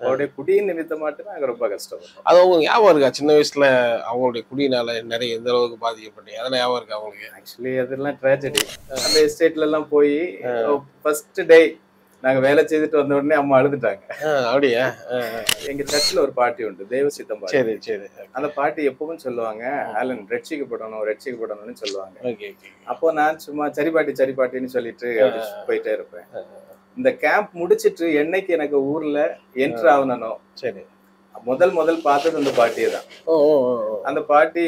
அவருடைய குடியின் நிமித்தமாட்டு நாங்க ரொம்ப கஷ்டப்பட்டோம். அது உங்களுக்கு ஞாபகம் இருக்கா? சின்ன வயசுல அவங்களுடைய குடியினால நிறைய எந்த அளவுக்கு பாதிக்கப்பட்டீங்க? அதெல்லாம் ஞாபகம் இருக்கா உங்களுக்கு? ஆக்சுவலி அதெல்லாம் ட்ராஜடி. அந்த எஸ்டேட்ல எல்லாம் போய் ஃபர்ஸ்ட் டே நாங்க வேலை செய்துட்டு வந்த உடனே அம்மா அழுதுட்டாங்க. அப்படியா? எங்க சர்ச்சில் ஒரு பாட்டி உண்டு, தேவசித்தம் பாட்டி. சரி சரி. அந்த பாட்டி எப்பவும் சொல்லுவாங்க, ஆலன் ரட்சிக்கப்படணும்னு சொல்லுவாங்க. Okay okay. அப்போ நான் சும்மா சரி பாட்டின்னு சொல்லிட்டு போயிட்டே இருப்பேன். இந்த கேம்ப் முடிச்சிட்டு என்னைக்கு எனக்கு ஊர்ல என்ட்ரு ஆகணும், சரி, முதல் பார்த்தது அந்த பாட்டியை தான். அந்த பாட்டி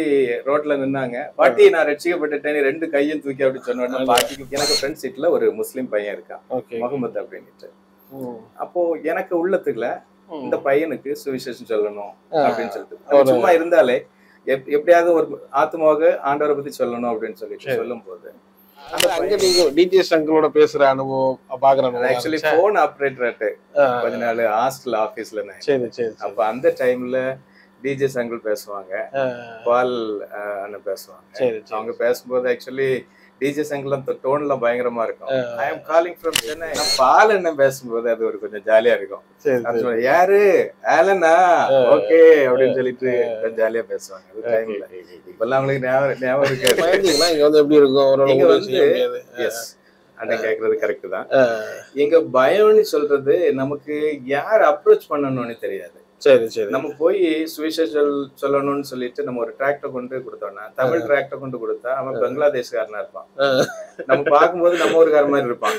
ரோட்ல நின்னாங்க. பாட்டி நான் ரட்சிக்கப்பட்டுட்டேன், 2 கையும் தூக்கி அப்படி சொன்ன உடனே பாட்டிக்கு, எனக்கு ஃப்ரெண்ட் சீட்ல ஒரு முஸ்லீம் பையன் இருக்கான், முகமது அப்படின்ட்டு. அப்போ எனக்கு உள்ளத்துக்குள்ள இந்த பையனுக்கு சுவிசேஷம் சொல்லணும் அப்படின்னு சொல்லிட்டு, சும்மா இருந்தாலே எப்படியாவது ஒரு ஆத்மாவாக ஆண்டவரை பத்தி சொல்லணும் அப்படின்னு சொல்லிட்டு சொல்லும் போது, அங்க நீங்க டிஜிஎஸ் அங்கிளோட பேசுற அனுபவம் பாக்குறேன். ஆக்சுவலி போன் ஆபரேட்டர் கொஞ்ச நாள் ஹாஸ்டல் ஆபீஸ்ல. சரி சரி. அப்ப அந்த டைம்ல டிஜிஎஸ் அங்கிள் பேசுவாங்க, பால் அண்ணன் பேசுவாங்க. அவங்க பேசும்போது ஆக்சுவலி டிஜிஎஸ் அங்கிள் டோன்ல பயங்கரமா இருக்கும். ஐ அம் காலிங் ஃப்ரம் சென்னை. பால் அண்ணன் பேசும்போது அது ஒரு கொஞ்சம் ஜாலியா இருக்கும். யாரு ஆலனா, ஓகே அப்படின்னு சொல்லிட்டு ஜாலியா பேசுவாங்க அந்த டைம்ல. இப்பெல்லாம் அவங்களுக்கு ஞாபகம் இருக்கு. இங்க வந்து எப்படி இருக்கும்? இங்க வந்து எஸ் அண்ணன் கேக்குறது கரெக்ட் தான். எங்க பயம்னு சொல்றது நமக்கு யார் அப்ரோச் பண்ணணும்னு தெரியாது. சரி சரி. நம்ம போய் சுவிசேஷம் சொல்லணும்னு சொல்லிட்டு நம்ம ஒரு டிராக்டர் கொண்டு கொடுத்தோம்னா, தமிழ் டிராக்டர் கொண்டு கொடுத்தா அவன் பங்களாதேஷ்காரனா இருப்பான். நம்ம பார்க்கும்போது நம்ம ஊருக்கார மாதிரி இருப்பான்.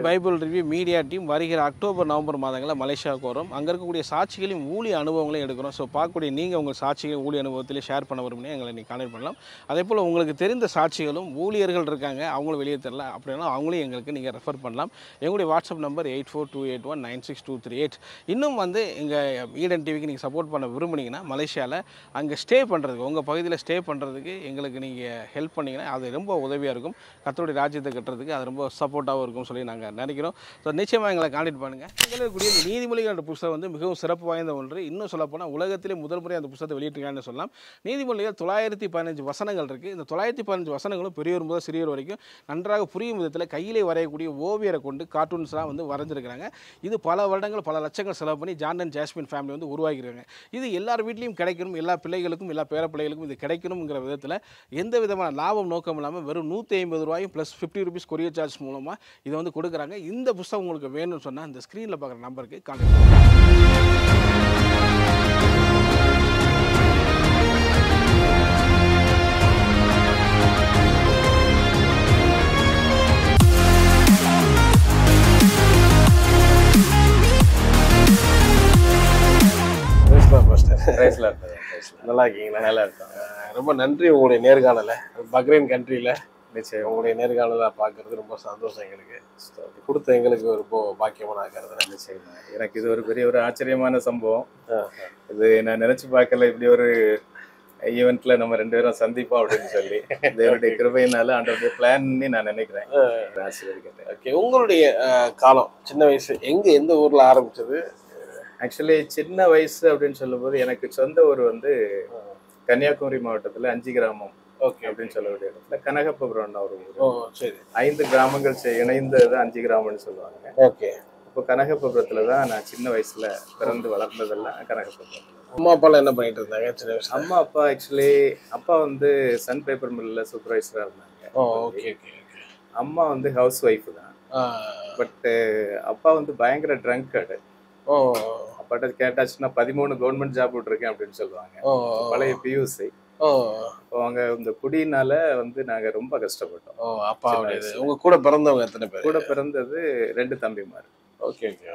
பைபிள் ரிவ்யூ மீடியா டீம் வருகிற அக்டோபர் நவம்பர் மாதங்களில் மலேசியாவுக்கு வரும். அங்கே இருக்கக்கூடிய சாட்சிகளையும் ஊழிய அனுபவங்களையும் எடுக்கிறோம். ஸோ பார்க்கக்கூடிய நீங்கள் உங்கள் சாட்சிகள் ஊழிய அனுபவத்திலே ஷேர் பண்ண விரும்பினா எங்களை நீங்கள் கான்டெக்ட் பண்ணலாம். அதே போல் உங்களுக்கு தெரிந்த சாட்சிகளும் ஊழியர்கள் இருக்காங்க, அவங்களும் வெளியே தெரியல அப்படின்னா அவங்களையும் எங்களுக்கு நீங்கள் ரெஃபர் பண்ணலாம். எங்களுடைய வாட்ஸ்அப் நம்பர் 8428196238. இன்னும் வந்து எங்கள் ஈடன் டிவிக்கு நீங்கள் சப்போர்ட் பண்ண விரும்புனீங்கன்னா, மலேசியாவில் அங்கே ஸ்டே பண்ணுறதுக்கு, உங்கள் பகுதியில் ஸ்டே பண்ணுறதுக்கு எங்களுக்கு நீங்கள் ஹெல்ப் பண்ணிங்கன்னா அது ரொம்ப உதவியாக இருக்கும். கர்த்தருடைய ராஜ்யத்தை கட்டுறதுக்கு அது ரொம்ப சப்போர்ட்டாகவும் இருக்கும் சொல்லி நாங்கள் நினைக்கிறோம். ஸோ நிச்சயமாக எங்களை கான்டெக்ட் பண்ணுங்கள். எங்களுடைய இந்த நீதிமொழிகள் என்ற புத்தகம் வந்து மிகவும் சிறப்பு வாய்ந்த ஒன்று. இன்னும் சொல்லப்போனால் உலகத்திலே முதல் முறை அந்த புத்தகத்தை வெளியிட்டிருக்காங்கன்னு சொல்லலாம். நீதிமொழிகள் 915 வசனங்கள் இருக்குது. இந்த 915 வசனங்களும் பெரியவர் முதல் சிறியவர் வரைக்கும் நன்றாக புரியும் விதத்தில் கையிலே வரையக்கூடிய ஓவியரை கொண்டு கார்ட்டூன்ஸ்லாம் வந்து வரைஞ்சிருக்கிறாங்க. இது பல வருடங்கள் பல லட்சங்கள் செலவு பண்ணி ஜான் அண்ட் ஜாஸ்மின் ஃபேமிலி வந்து உருவாக்கியிருக்காங்க. இது எல்லார் வீட்லேயும் கிடைக்கணும், எல்லா பிள்ளைகளுக்கும் எல்லா பேர பிள்ளைகளுக்கும் இது கிடைக்கணுங்கிற விதத்தில் எந்த விதமான லாபம் நோக்கம் இல்லாமல் வெறும் 150 ரூபாயும் ப்ளஸ் 50 ரூபீஸ் கொரியர் சார்ஜ் மூலமாக இதை வந்து கொடுக்குறாங்க. இந்த புத்தகம் உங்களுக்கு வேணும்னு சொன்னால் இந்த ஸ்க்ரீனில் பார்க்குற நம்பருக்கு கான்டாக்ட் பண்ணுங்கள். நல்லா இருக்கீங்களா? நல்லா இருக்கும். ரொம்ப நன்றி உங்களுடைய நேர்காணலை. பக்ரைன் கண்ட்ரியில் நிச்சயம் உங்களுடைய நேர்காணலை பார்க்கறது ரொம்ப சந்தோஷம் எங்களுக்கு. கொடுத்த எங்களுக்கு ஒரு பாக்கியமாக நான் கருதுறேன். நிச்சயம் எனக்கு இது ஒரு பெரிய ஒரு ஆச்சரியமான சம்பவம். இது நான் நினைச்சு பார்க்கல, இப்படி ஒரு ஈவெண்ட்ல நம்ம 2 பேரும் சந்திப்போம் அப்படின்னு சொல்லி. இதனுடைய கிருபையினால ஆண்டவருடைய பிளான்னு நான் நினைக்கிறேன். ஆசீர்வதிக்கிறேன். ஓகே, உங்களுடைய காலம் சின்ன வயசு எந்த ஊர்ல ஆரம்பிச்சது? ஆக்சுவலி சின்ன வயசு அப்படின்னு சொல்லும்போது எனக்கு சொந்த ஊர் வந்து கன்னியாகுமரி மாவட்டத்துல 5 கிராமம் அப்படின்னு சொல்லக்கூடிய இடத்துல கனகப்பபுரம் ஒரு ஊர். 5 கிராமங்கள் இணைந்தது 5 கிராமம்னு சொல்லுவாங்க. ஓகே. இப்போ கனகப்பபுரத்துல தான் நான் சின்ன வயசுல பிறந்து வளர்ந்ததெல்லாம் கனகப்பபுரம். அம்மா அப்பாலாம் என்ன பண்ணிட்டு இருந்தாங்க சின்ன வயசுல? அம்மா அப்பா ஆக்சுவலி அப்பா வந்து சன் பேப்பர் மில்ல சூப்பர்வைசரா இருந்தாங்க. Okay okay. அம்மா வந்து ஹவுஸ் ஒய்ஃப் தான். பட் அப்பா வந்து பயங்கர ட்ரங்கர்டு. அப்பாட்ட கேட்டாச்சுன்னா 13 கவர்மெண்ட் ஜாப் விட்டுருக்கேன் அப்படின்னு சொல்லுவாங்க. பழைய பியூசி. அவங்க இந்த குடியினால வந்து நாங்க ரொம்ப கஷ்டப்பட்டோம். அப்பா உங்க கூட பிறந்தவங்க எத்தனை பேர்? கூட பிறந்தது 2 தம்பிமார். Okay okay.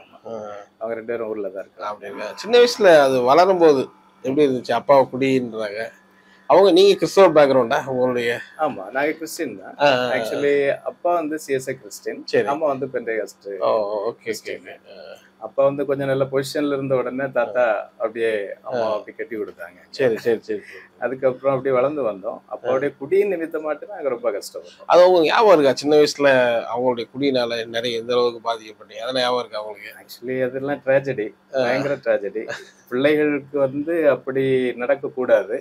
அவங்க 2 பேரும் ஊர்ல தான் இருக்காங்க. அப்படிங்க. சின்ன வயசுல அது வளரும் போது எப்படி இருந்துச்சு? அப்பாவை குடின்றாங்க, அவங்க நீங்க கிறிஸ்தவ பேக்ரவுண்டா உங்களுடைய? ஆமா, நாங்க கிறிஸ்டின் தான். ஆக்சுவலி அப்பா வந்து சிஎஸ்ஐ கிறிஸ்டின், அம்மா வந்து பெண்டேகாஸ்ட். Okay okay. அப்பா வந்து கொஞ்சம் நல்ல பொசிஷன்ல இருந்த உடனே தாத்தா அப்படியே அம்மா அப்படி கட்டி கொடுத்தாங்க. சரி சரி சரி. அதுக்கப்புறம் அப்படியே வளர்ந்து வந்தோம். அப்பாவுடைய குடியின் நிமித்தமாட்டு நாங்க ரொம்ப கஷ்டப்பட்டோம். அது உங்களுக்கு ஞாபகம் இருக்கா? சின்ன வயசுல அவங்களுடைய குடியினால நிறைய எந்த அளவுக்கு பாதிக்கப்பட்டீங்க? அதெல்லாம் ஞாபகம் இருக்கா உங்களுக்கு? ஆக்சுவலி அதெல்லாம் ட்ராஜடி, பயங்கர ட்ராஜடி. பிள்ளைகளுக்கு வந்து அப்படி நடக்கக்கூடாது.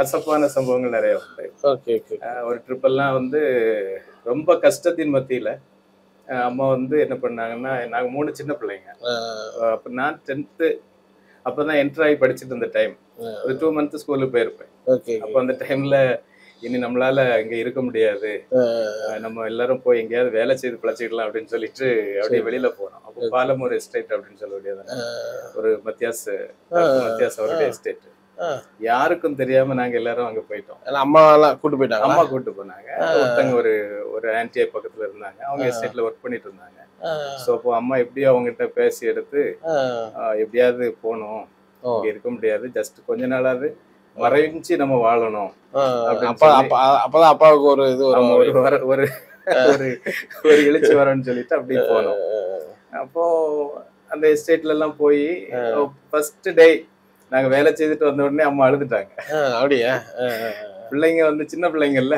கசப்பான சம்பவங்கள் நிறைய உண்டு. Okay okay. ஒரு ட்ரிப் எல்லாம் வந்து ரொம்ப கஷ்டத்தின் மத்தியில அம்மா வந்து என்ன பண்ணாங்கன்னா, நாங்க 3 சின்ன பிள்ளைங்க. அப்ப நான் 10th அப்பதான் என்டர் ஆகி படிச்சுட்டு இருந்த டைம். ஒரு 2 மந்த் ஸ்கூலுக்கு போயிருப்பேன். அப்ப அந்த டைம்ல இனி நம்மளால இங்க இருக்க முடியாது, நம்ம எல்லாரும் போய் எங்கேயாவது வேலை செய்து பிழைச்சிக்கலாம் அப்படின்னு சொல்லிட்டு அப்படியே வெளியில போனோம். அப்போ பாலமூர் எஸ்டேட் அப்படின்னு சொல்லக்கூடியது ஒரு மத்தியாஸ் அவருடைய எஸ்டேட். யாருக்கும் தெரியாம நாங்க எல்லாரும் அங்க போயிட்டோம். அம்மா எல்லாம் கூட்டு போயிட்டாங்க. அம்மா கூட்டு போனாங்க. ஒருத்தங்க ஒரு ஆன்டி பக்கத்துல இருந்தாங்க, அவங்க எஸ்டேட்ல ஒர்க் பண்ணிட்டு இருந்தாங்க. சோ அப்போ அம்மா எப்படியோ அவங்ககிட்ட பேசி எடுத்து எப்படியாவது போகணும், இங்க இருக்க முடியாது, ஜஸ்ட் கொஞ்ச நாளாவது மறைஞ்சு நம்ம வாழணும். அப்பதான் அப்பாவுக்கு ஒரு இது ஒரு ஒரு எழுச்சி வரணும்னு சொல்லிட்டு அப்படி போனோம். அப்போ அந்த எஸ்டேட்ல எல்லாம் போய் ஃபர்ஸ்ட் டே நாங்க வேலை செய்துட்டு வந்த உடனே அம்மா அழுதுட்டாங்க. அப்படியா? பிள்ளைங்க வந்து சின்ன பிள்ளைங்கல்ல,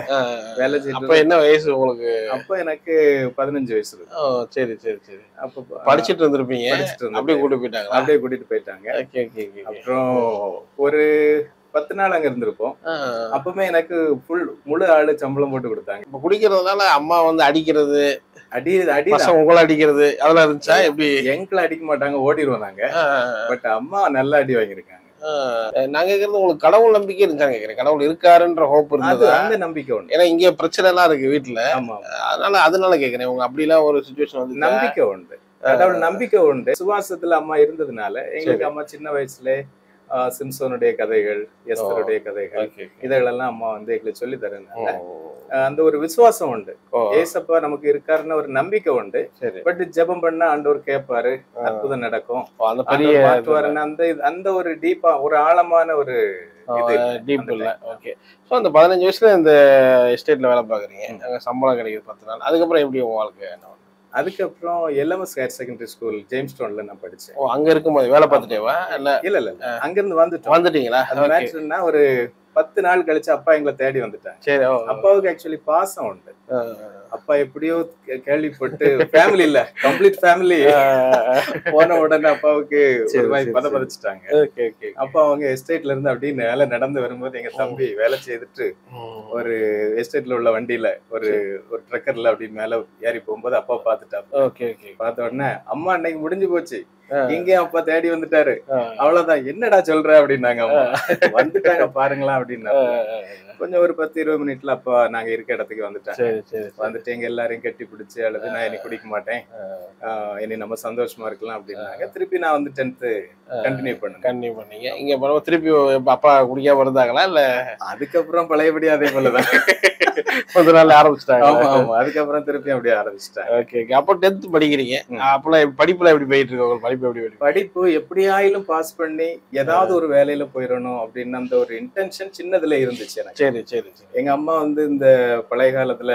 வேலை செய்து. அப்ப என்ன வயசு உங்களுக்கு? அப்ப எனக்கு 15 வயசு இருக்கு. சரி சரி சரி. அப்ப படிச்சுட்டு இருந்திருப்பீங்க, அப்படியே கூட்டிட்டு போயிட்டாங்க. அப்படியே கூட்டிட்டு போயிட்டாங்க. அப்புறம் ஒரு 10 நாள் அங்க இருந்திருப்போம். அப்பவுமே எனக்கு முழு ஆளு சம்பளம் போட்டு கொடுத்தாங்க. இப்ப குடிக்கிறதுனால அம்மா வந்து அடிக்கிறது, அடி உங்களை அடிக்கிறது அதெல்லாம் இருந்துச்சா? எப்படி? எங்களை அடிக்க மாட்டாங்க, ஓடிடுவோம் நாங்க. பட் அம்மா நல்லா அடி வாங்கியிருக்காங்க. நான் கேக்குறது உங்களுக்கு கடவுள் நம்பிக்கை இருந்துச்சான்னு கேக்குறேன். கடவுள் இருக்காருன்ற ஹோப் இருந்தது? அந்த நம்பிக்கை உண்டு. ஏன்னா இங்க பிரச்சனை எல்லாம் இருக்கு வீட்டுல, அதனால கேக்குறேன். உங்க அப்படி எல்லாம் ஒரு சிச்சுவேஷன் வந்து நம்பிக்கை உண்டு, கடவுள் நம்பிக்கை உண்டு. சுவாசத்துல அம்மா இருந்ததுனால எங்களுக்கு அம்மா சின்ன வயசுல சிம்சோனுடைய கதைகள், எஸ்தருடைய கதைகள், இதெல்லாம் அம்மா வந்து எங்களுக்கு சொல்லி தரனால அந்த ஒரு விசுவாசம் உண்டு. ஏசப்பா நமக்கு இருக்காருன்னு ஒரு நம்பிக்கை உண்டு. பட் ஜெபம் பண்ணா ஆண்டவர் கேட்பாரு, அற்புதம் நடக்கும், மாற்றுவாருன்னு அந்த ஒரு டீப்பா ஒரு ஆழமான ஒரு டீப் இல்ல. ஓகே. ஸோ அந்த 15 வயசுல இந்த எஸ்டேட்ல வேலை பாக்குறீங்க, அங்க சம்பளம் கிடைக்குது 10 நாள். அதுக்கப்புறம் எப்படி உங்க வாழ்க்கை? அதுக்கப்புறம் LMS ஹையர் செகண்டரி ஸ்கூல் ஜேம்ஸ்டவுன்ல நான் படிச்சேன். அங்க இருக்கும்போது வேலை பார்த்துட்டேவா? இல்ல அங்க இருந்து வந்துட்டீங்களா? ஒரு 10 நாள் கழிச்சு அப்பா எங்களை தேடி வந்துட்டாங்க. சரி. அப்பாவுக்கு ஆக்சுவலி பாசம் உண்டு. அப்பா எப்படியோ கேள்விப்பட்டு ஃபேமிலி இல்ல, கம்ப்ளீட் ஃபேமிலி போன உடனே அப்பாவுக்கு பதப்பதிச்சுட்டாங்க. அப்பா அவங்க எஸ்டேட்ல இருந்து அப்படியே வேலை நடந்து வரும்போது எங்க தம்பி வேலை செய்துட்டு ஒரு எஸ்டேட்ல உள்ள வண்டியில ஒரு ட்ரக்கர்ல அப்படி மேல ஏறி போகும்போது அப்பா பாத்துட்டாரு. பார்த்த உடனே அம்மா அன்னைக்கு முடிஞ்சு போச்சு, எங்கேயும் அப்பா தேடி வந்துட்டாரு, அவ்வளவுதான், என்னடா சொல்ற அப்படின்னாங்க. வந்துட்டாங்க பாருங்களா அப்படின்னா. கொஞ்சம் ஒரு 10-20 மினிட்ல அப்பா நாங்க இருக்க இடத்துக்கு வந்துட்டாங்க. வந்துட்டு எங்க எல்லாரையும் கட்டி பிடிச்சு அழுது, நான் இனி குடிக்க மாட்டேன், இனி நம்ம சந்தோஷமா இருக்கலாம் அப்படின்னாங்க. திருப்பி நான் வந்து 10th கண்டினியூ பண்ணீங்க. இங்க திருப்பி அப்பா குடிக்காம இருந்தாங்களா? இல்ல அதுக்கப்புறம் பழையபடி அதே போலதான் கொஞ்ச நாள் ஆரம்பிச்சிட்டாங்க. ஆமா, அதுக்கப்புறம் திருப்பி அப்படியே ஆரம்பிச்சிட்டாங்க. அப்போ 10th படிக்கிறீங்க. அப்பெல்லாம் படிப்புல எப்படி போயிட்டு இருக்கு? படிப்பு எப்படியாயிலும் பாஸ் பண்ணி ஏதாவது ஒரு வேலையில போயிடணும் அப்படின்னு அந்த ஒரு இன்டென்ஷன் சின்னதுல இருந்துச்சு எனக்கு. சரி. எங்க அம்மா வந்து இந்த பழைய காலத்துல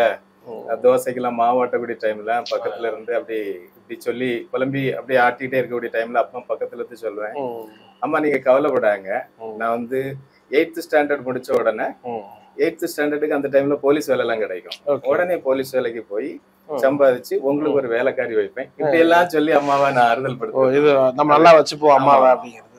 தோசைக்கெல்லாம் மாவாட்டக்கூடிய டைம்ல பக்கத்துல இருந்து அப்படி இப்படி சொல்லி குழம்பி அப்படியே ஆட்டிகிட்டே இருக்கக்கூடிய டைம்ல அப்பா பக்கத்துல இருந்து சொல்லுவேன், அம்மா நீங்க கவலைப்படாங்க, நான் வந்து 8th ஸ்டாண்டர்ட் முடிச்ச உடனே 8th ஸ்டாண்டர்டுக்கு அந்த டைம்ல போலீஸ் வேலை எல்லாம் கிடைக்கும், உடனே போலீஸ் வேலைக்கு போய் சம்பாதிச்சு உங்களுக்கு ஒரு வேலைக்காரி வைப்பேன், இப்படி எல்லாம் சொல்லி அம்மாவை நான் ஆறுதல் படுத்துவேன். இது நம்ம நல்லா வச்சுப்போம் அம்மாவை அப்படிங்கிறது.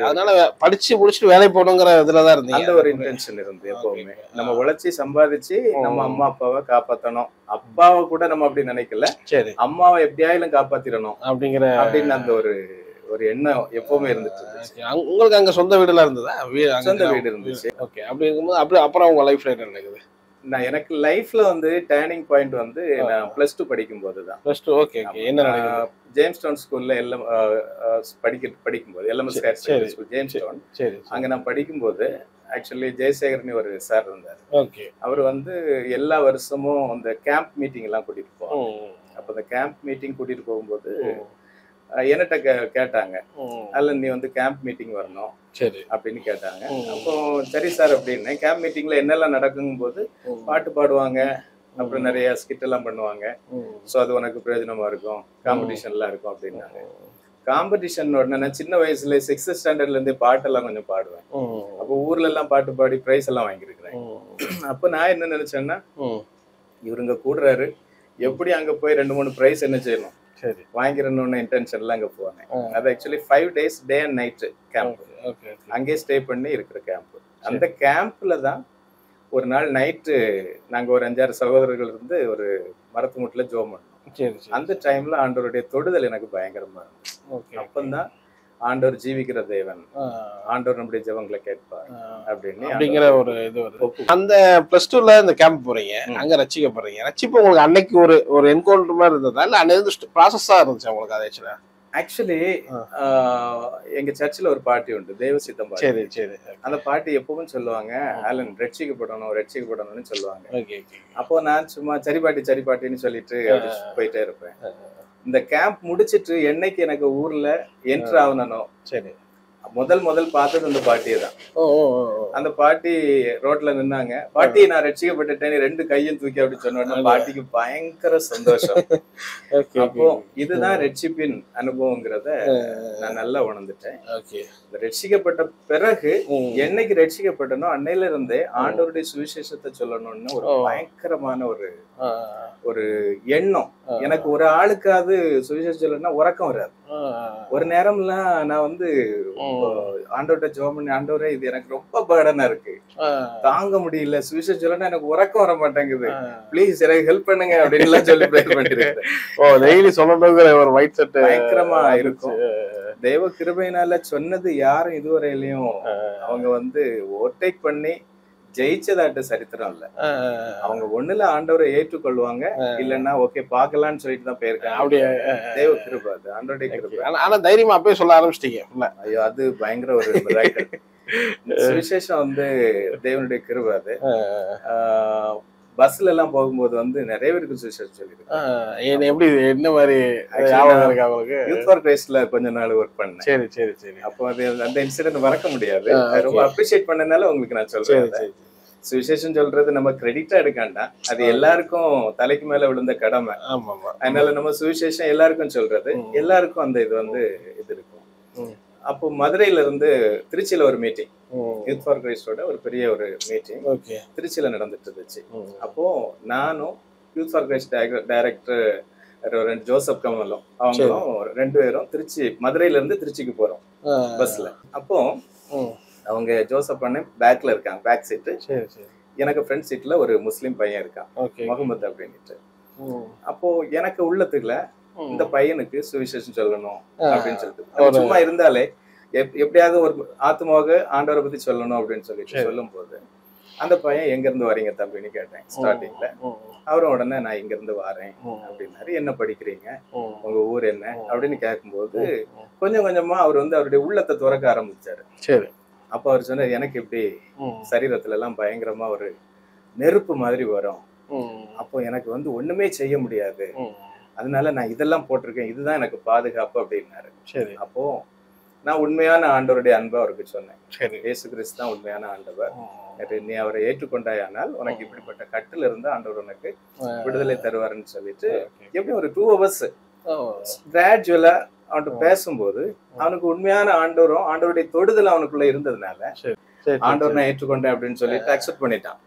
அதனால படிச்சு முடிச்சுட்டு வேலை போகணுங்கிற இதுலதான் இருந்தீங்க. அந்த ஒரு இன்டென்ஷன் இருந்து எப்பவுமே நம்ம உழைச்சி சம்பாதிச்சு நம்ம அம்மா அப்பாவை காப்பாத்தணும். அப்பாவை கூட நம்ம அப்படி நினைக்கல, சரி அம்மாவை எப்படியாயிலும் காப்பாத்திடணும் அப்படின்னு அந்த ஒரு எண்ணம் எப்பவுமே இருந்துட்டு இருந்துச்சு. உங்களுக்கு அங்க சொந்த வீடு எல்லாம் இருந்ததா? சொந்த வீடு இருந்துச்சு. ஓகே. அப்படி இருக்கும்போது அப்புறம் உங்க லைஃப்ல என்ன நடக்குது? எனக்கு லைஃப்ல வந்து டேர்னிங் பாயிண்ட் வந்து நான் +2 படிக்கும் போதுதான். +2. ஓகே. என்ன நடக்குது? ஜேம்ஸ்டவுன் ஸ்கூல்ல படிக்கும்போது LMS ஹையர் செகண்டரி ஸ்கூல் ஜேம்ஸ்டவுன், அங்க நான் படிக்கும்போது ஆக்சுவலி ஜெயசேகர்னு ஒரு சார் இருந்தார். ஓகே. அவர் வந்து எல்லா வருஷமும் அந்த கேம்ப் மீட்டிங் எல்லாம் கூட்டிட்டு போவாங்க. அப்ப அந்த கேம்ப் மீட்டிங் கூட்டிட்டு போகும்போது என்கிட்ட கேட்டாங்க, அல்ல நீ வந்து கேம்ப் மீட்டிங் வரணும் அப்படின்னு கேட்டாங்க. அப்போ சரி சார் அப்படின்னு. கேம்ப் மீட்டிங்ல என்னெல்லாம் நடக்கும் போது பாட்டு பாடுவாங்க, அப்புறம் நிறைய ஸ்கிட் எல்லாம் பண்ணுவாங்க, சோ அது உனக்கு பிரயோஜனமா இருக்கும், காம்படிஷன் எல்லாம் இருக்கும் அப்படின்னாங்க. காம்படிஷன் உடனே நான் சின்ன வயசுல 6th ஸ்டாண்டர்ட்ல இருந்தே பாட்டெல்லாம் கொஞ்சம் பாடுவேன். அப்போ ஊர்ல எல்லாம் பாட்டு பாடி பிரைஸ் எல்லாம் வாங்கியிருக்கிறேன். அப்ப நான் என்ன நினைச்சேன்னா, இவருங்க கூடுறாரு, எப்படி அங்க போய் 2-3 பிரைஸ் என்ன செய்யணும் வாங்கிடணும்னு இன்டென்ஷன்ல அங்க போனேன். அது actually 5 days day and night camp, அங்கே ஸ்டே பண்ணி இருக்கிற கேம்ப். அந்த கேம்ப்ல தான் ஒரு நாள் நைட்டு நாங்க ஒரு 5-6 சகோதரர்கள் இருந்து ஒரு மரத்து முட்டுல ஜோம் பண்ணோம். சரி சரி. அந்த டைம்ல ஆண்டவருடைய தொடுதல் எனக்கு பயங்கரமா இருந்துச்சு. ஓகே. அப்பந்தான் ஆண்டவர் ஜீவிக்கிற தேவன், ஆண்டவர் நம்முடைய ஜெபங்களை கேட்பார் அப்படிங்கிற ஒரு இது வருது. அந்த +2ல இந்த கேம்ப் போறீங்க, அங்க ரட்சிக்கப்படுறீங்க. ரட்சிப்பு உங்களுக்கு அன்னைக்கு ஒரு ஒரு என்கவுண்டர் மாதிரி இருந்ததா இல்ல அன்னைக்கு ப்ராசஸா இருந்துச்சு உங்களுக்கு? அது ஆக்சுவலி எங்க சர்ச்சில் ஒரு பாட்டி உண்டு, தேவசித்தம் பாட்டி. சரி சரி. அந்த பாட்டி எப்பவும் சொல்லுவாங்க, ஆலன் ரட்சிக்கப்படணும் ரட்சிக்கப்படணும்னு சொல்லுவாங்க. ஓகே. அப்போ நான் சும்மா சரி பாட்டின்னு சொல்லிட்டு போயிட்டே இருப்பேன். இந்த கேம்ப் முடிச்சிட்டு என்னைக்கு எனக்கு ஊர்ல என்ட்ரு ஆகணும், சரி, முதல் பார்த்தது அந்த பாட்டியை தான். அந்த பாட்டி ரோட்ல நின்னாங்க. பாட்டி நான் ரட்சிக்கப்பட்டுட்டேன், 2 கையும் தூக்கி அப்படி சொன்ன பாட்டிக்கு பயங்கர சந்தோஷம். அப்போ இதுதான் ரட்சிப்பின் அனுபவங்கிறத நான் நல்லா உணர்ந்துட்டேன். ரட்சிக்கப்பட்ட பிறகு என்னைக்கு ரட்சிக்கப்பட்டனோ அன்னையில இருந்தே ஆண்டவருடைய சுவிசேஷத்தை சொல்லணும்னு ஒரு பயங்கரமான ஒரு எண்ணம். எனக்கு ஒரு ஆளுக்காவது சுவிசேஷம் சொல்லணும்னா உறக்கம் வராது. ஒரு நேரம்லாம் நான் வந்து ஆண்டவர்கிட்ட ஜெபம் பண்ணி, ஆண்டவரே இது எனக்கு ரொம்ப பேர்டனா இருக்கு, தாங்க முடியல, சுவிசேஷம் சொல்லணும்னா எனக்கு உறக்கம் வர மாட்டேங்குது, ப்ளீஸ் எனக்கு ஹெல்ப் பண்ணுங்க அப்படின்னு சொல்லி ப்ரே பண்ணிருக்கேன். ஒரு வைட் செட் பயங்கரமா இருக்கும். தெய்வ கிருபையினால சொன்னது யாரும் இதுவரையிலயும் அவங்க வந்து ஓவர்டேக் பண்ணி ஜெயிச்சதாட்ட சரித்திரம் இல்ல. அவங்க ஒண்ணுல ஆண்டவரை ஏற்றுக்கொள்வாங்க, இல்லன்னா ஓகே பாக்கலாம்னு சொல்லிட்டு தான் போயிருக்காங்க. அப்படியே தெய்வ கிருபை, அது ஆண்டவருடைய கிருபை. ஆனா தைரியமா அப்பவே சொல்ல ஆரம்பிச்சிட்டீங்க. ஐயோ அது பயங்கர ஒரு சுவிசேஷம் வந்து தேவனுடைய கிருபை. அது பஸ்ல எல்லாம் போகும்போது வந்து நிறைய பேருக்கு சுவிசேஷம் சொல்லிருக்கேன். எப்படி என்ன மாதிரி யூத் ஃபார் கிரைஸ்ட்ல கொஞ்ச நாள் ஒர்க் பண்ணேன். சரி சரி சரி. அப்போ அது அந்த இன்சிடென்ட் மறக்க முடியாது. ரொம்ப அப்ரிஷியேட் பண்ணனால உங்களுக்கு நான் சொல்றேன். சுவிசேஷம் சொல்றது நம்ம கிரெடிட்டா எடுக்காண்டா, அது எல்லாருக்கும் தலைக்கு மேல விழுந்த கடமை. அதனால நம்ம சுவிசேஷம் எல்லாருக்கும் சொல்றது, எல்லாருக்கும் அந்த இது வந்து இது இருக்கும். அப்போ மதுரையில இருந்து திருச்சியில ஒரு மீட்டிங், யூத் ஃபார் கிரைஸ்டோட ஒரு பெரிய ஒரு மீட்டிங் திருச்சியில நடந்துட்டு இருந்துச்சு. அப்போ நானும் youth for Christ director Joseph கமலும் அவங்களும் 2 பேரும் திருச்சி, மதுரையில இருந்து திருச்சிக்கு போறோம் பஸ்ல. அப்போ அவங்க ஜோசப் அண்ணன் பேக்ல இருக்காங்க, பேக் சீட்டு. எனக்கு ஃப்ரண்ட் சீட்ல ஒரு முஸ்லீம் பையன் இருக்கான், முகமது அப்படின்ட்டு. அப்போ எனக்கு உள்ளத்துக்குள்ள இந்த பையனுக்கு சுவிசேஷம் சொல்லணும் அப்படின்னு சொல்லிட்டு, சும்மா இருந்தாலே எப்படியாவது ஒரு ஆத்மாவாக ஆண்டவரை பத்தி சொல்லணும் அப்படின்னு சொல்லிட்டு சொல்லும் போது, அந்த பையன் எங்க இருந்து வரீங்க தம்பின்னு கேட்டேன் ஸ்டார்டிங்ல. அவரும் உடனே நான் இங்க இருந்து வரேன் அப்படின்னாரு. என்ன படிக்கிறீங்க, உங்க ஊர் என்ன அப்படின்னு கேட்கும்போது கொஞ்சம் கொஞ்சமா அவர் வந்து அவருடைய உள்ளத்தை துறக்க ஆரம்பிச்சாரு. சரி. அப்ப அவர் சொன்னார், எனக்கு இப்படி சரீரத்துல எல்லாம் பயங்கரமா ஒரு நெருப்பு மாதிரி வரும், அப்போ எனக்கு வந்து ஒண்ணுமே செய்ய முடியாது, அதனால நான் இதெல்லாம் போட்டிருக்கேன், இதுதான் எனக்கு பாதுகாப்பு அப்படின்னாரு. சரி. அப்போ நான் உண்மையான ஆண்டவருடைய அன்பை அவருக்கு சொன்னேன். இயேசு கிறிஸ்து தான் உண்மையான ஆண்டவர், நீ அவரை ஏற்றுக்கொண்டாயானால் உனக்கு இப்படிப்பட்ட கட்டில இருந்து ஆண்டவர் உனக்கு விடுதலை தருவாருன்னு சொல்லிட்டு எப்படி ஒரு 2 hours கிராஜுவலா அவன்கிட்ட பேசும்போது அவனுக்கு உண்மையான ஆண்டவரும் ஆண்டவருடைய தொடுதல் அவனுக்குள்ள இருந்ததுனால ஆண்டவர் நான் ஏற்றுக்கொண்டேன் அப்படின்னு சொல்லிட்டு அக்செப்ட் பண்ணிட்டான்.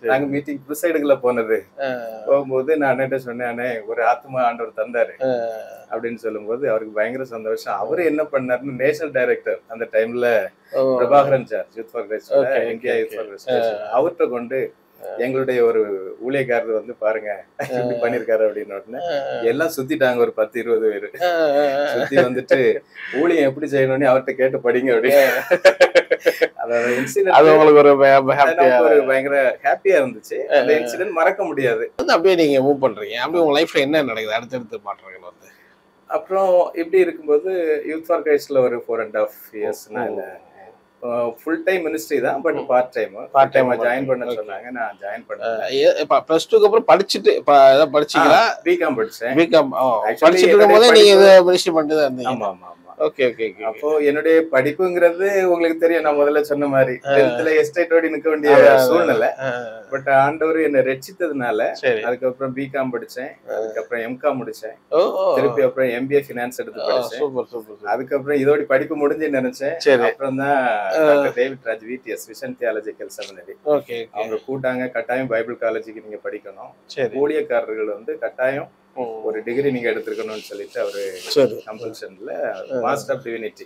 நாங்க மீட்டிங் ப்ரிசைடுக்குள்ள போகும்போது நான் அண்ணன் சொன்னேன், அண்ணே ஒரு ஆத்மா ஆண்டவர் தந்தாரு அப்படின்னு சொல்லும் போது அவருக்கு பயங்கர சந்தோஷம். அவரு என்ன பண்ணாருன்னு நேஷனல் டைரக்டர் அந்த டைம்ல Prabhakaran sir, youth for Christ India youth for Christ, அவர்கிட்ட கொண்டு எங்களுடைய ஒரு ஊழியக்காரர் வந்து பாருங்க இப்படி பண்ணிருக்காரு அப்படின்னு உடனே எல்லாம் சுத்திட்டாங்க. ஒரு 10-20 பேரு சுத்தி வந்துட்டு ஊழியம் எப்படி செய்யணும்னு அவர்கிட்ட கேட்டு படிங்க அப்படின்னு. அதோட இன்சிடென்ட் ஒரு பயங்கர ஹாப்பியா இருந்துச்சு. அந்த இன்சிடென்ட் மறக்க முடியாது. அப்படியே நீங்க மூவ் பண்றீங்க, அப்படியே உங்க லைஃப்ல என்ன நடக்குது அடுத்தடுத்து மாற்றங்கள் வந்து? அப்புறம் இப்படி இருக்கும்போது யூத் ஃபார் கிரைஸ்ட்ல ஒரு 4.5 years ஃபுல் டைம் மினிஸ்ட்ரி தான், பட் பார்ட் டைம் ஜாயின் பண்ண சொன்னாங்க. நான் ஜாயின் பண்ணேன். +2க்கு அப்புறம் படிச்சிட்டு படிச்சீங்களா? பிகாம் படிச்சேன். பிகாம் படிச்சிட்டு இருக்கும்போது நீங்க இத மினிஸ்ட்ரி பண்ணிட்டு தான் இருந்தீங்க? ஆமா ஆமா. அப்போ என்னுடைய படிப்புங்கிறது உங்களுக்கு தெரியும், நான் முதல்ல சொன்ன மாதிரி 10th எஸ்டேட் ஓடி நிக்க வேண்டிய சூழ்நிலை. பட் ஆண்டவர் என்னை ரட்சித்ததுனால அதுக்கப்புறம் பிகாம் படிச்சேன், அதுக்கப்புறம் எம்காம் முடிச்சேன், திருப்பி அப்புறம் MBA ஃபினான்ஸ் எடுத்து படிச்சேன். அதுக்கப்புறம் இதோட படிப்பு முடிஞ்சுன்னு நினைச்சேன். அப்புறம் தான் David Raj VTS vision theological seminary அவங்க கூட்டாங்க, கட்டாயம் பைபிள் காலேஜுக்கு நீங்க படிக்கணும், ஊழியக்காரர்கள் வந்து கட்டாயம் ஒரு டிகிரி நீங்க எடுத்துருக்கணும்னு சொல்லிட்டு அவரு கம்பல்ஷன்ல மாஸ்டர் ஆஃப் டிவினிட்டி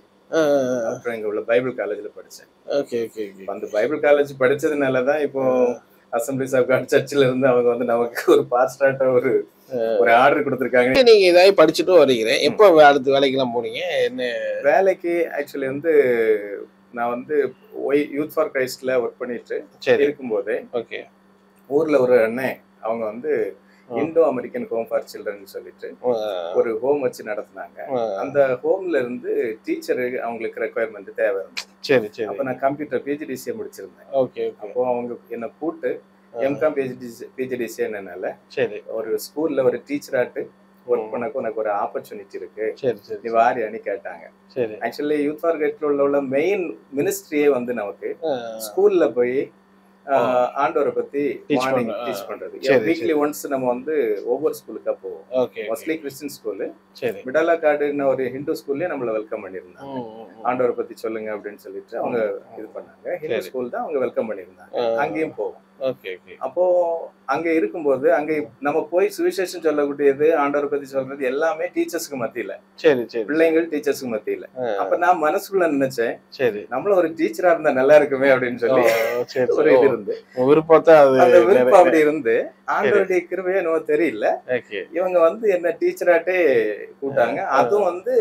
அப்புறம் இங்க உள்ள பைபிள் காலேஜ்ல படிச்சேன். அந்த பைபிள் காலேஜ் படிச்சதுனாலதான் இப்போ அசம்பிளிஸ் ஆஃப் காட் சர்ச்சில் இருந்து அவங்க வந்து நமக்கு ஒரு பாஸ்டர்ட்ட ஒரு ஒரு ஆர்டர் கொடுத்துருக்காங்க. நீங்க இதாய் படிச்சுட்டும் வரீங்க, எப்போ அடுத்து வேலைக்கெல்லாம் போனீங்க? என்ன வேலைக்கு ஆக்சுவலி வந்து நான் வந்து யூத் ஃபார் கிரைஸ்ட்ல ஒர்க் பண்ணிட்டு இருக்கும்போது ஊர்ல ஒரு அண்ணன் அவங்க வந்து இந்தோ அமெரிக்கன் ஹோம் ஃபார் சில்ட்ரன் சொல்லிட்டு ஒரு ஹோம் வச்சு நடத்தினாங்க. அந்த ஹோம்ல இருந்து டீச்சர் அவங்களுக்கு ரெக்குவயர்மெண்ட் தேவை. அப்ப நான் கம்ப்யூட்டர் பிஜிடிசிஏ முடிச்சிருந்தேன். அப்போ அவங்க என்ன கூட்டு எம்காம் பிஜிடிசிஏ என்னனால ஒரு ஸ்கூல்ல ஒரு டீச்சராட்டு ஒர்க் பண்ணக்கு உனக்கு ஒரு ஆப்பர்ச்சுனிட்டி இருக்கு, நீ வாரியான்னு கேட்டாங்க. ஆக்சுவலி யூத் ஃபார் கிரைஸ்ட்ல உள்ள மெயின் மினிஸ்ட்ரியே வந்து நமக்கு ஸ்கூல்ல போய் ஆண்டவரை பத்தி மார்னிங் டீச் பண்றது. வீக்லி ஒன்ஸ் நம்ம வந்து ஒவ்வொரு ஸ்கூலுக்கா போவோம். மோஸ்ட்லி கிறிஸ்டியன் ஸ்கூலு, மிடலா காடுன்னு ஒரு ஹிந்து ஸ்கூல்லயே நம்மள வெல்கம் பண்ணிருந்தாங்க. ஆண்டவரை பத்தி சொல்லுங்க அப்படின்னு சொல்லிட்டு அவங்க இது பண்ணாங்க. ஹிந்து ஸ்கூல் தான் அவங்க வெல்கம் பண்ணிருந்தாங்க. அங்கேயும் போவோம். அப்போ அங்க இருக்கும்போது அங்க நம்ம போய் சுவிசேஷம் சொல்லக்கூடியது, ஆண்டவரை பத்தி சொல்றது எல்லாமே டீச்சர்ஸ்க்கு மத்தியில, பிள்ளைங்கள் டீச்சர்ஸ்க்கு மத்தியில. அப்ப நான் மனசுக்குள்ள நினைச்சேன், நம்மள ஒரு டீச்சரா இருந்தா நல்லா இருக்குமே அப்படின்னு சொல்லி ஒரு இது இருந்து அந்த விருப்பம் அப்படி இருந்து ஆண்டவருடைய கிருபையே நம்ம தெரியல, இவங்க வந்து என்ன டீச்சராட்டே கூட்டாங்க. அதுவும் வந்து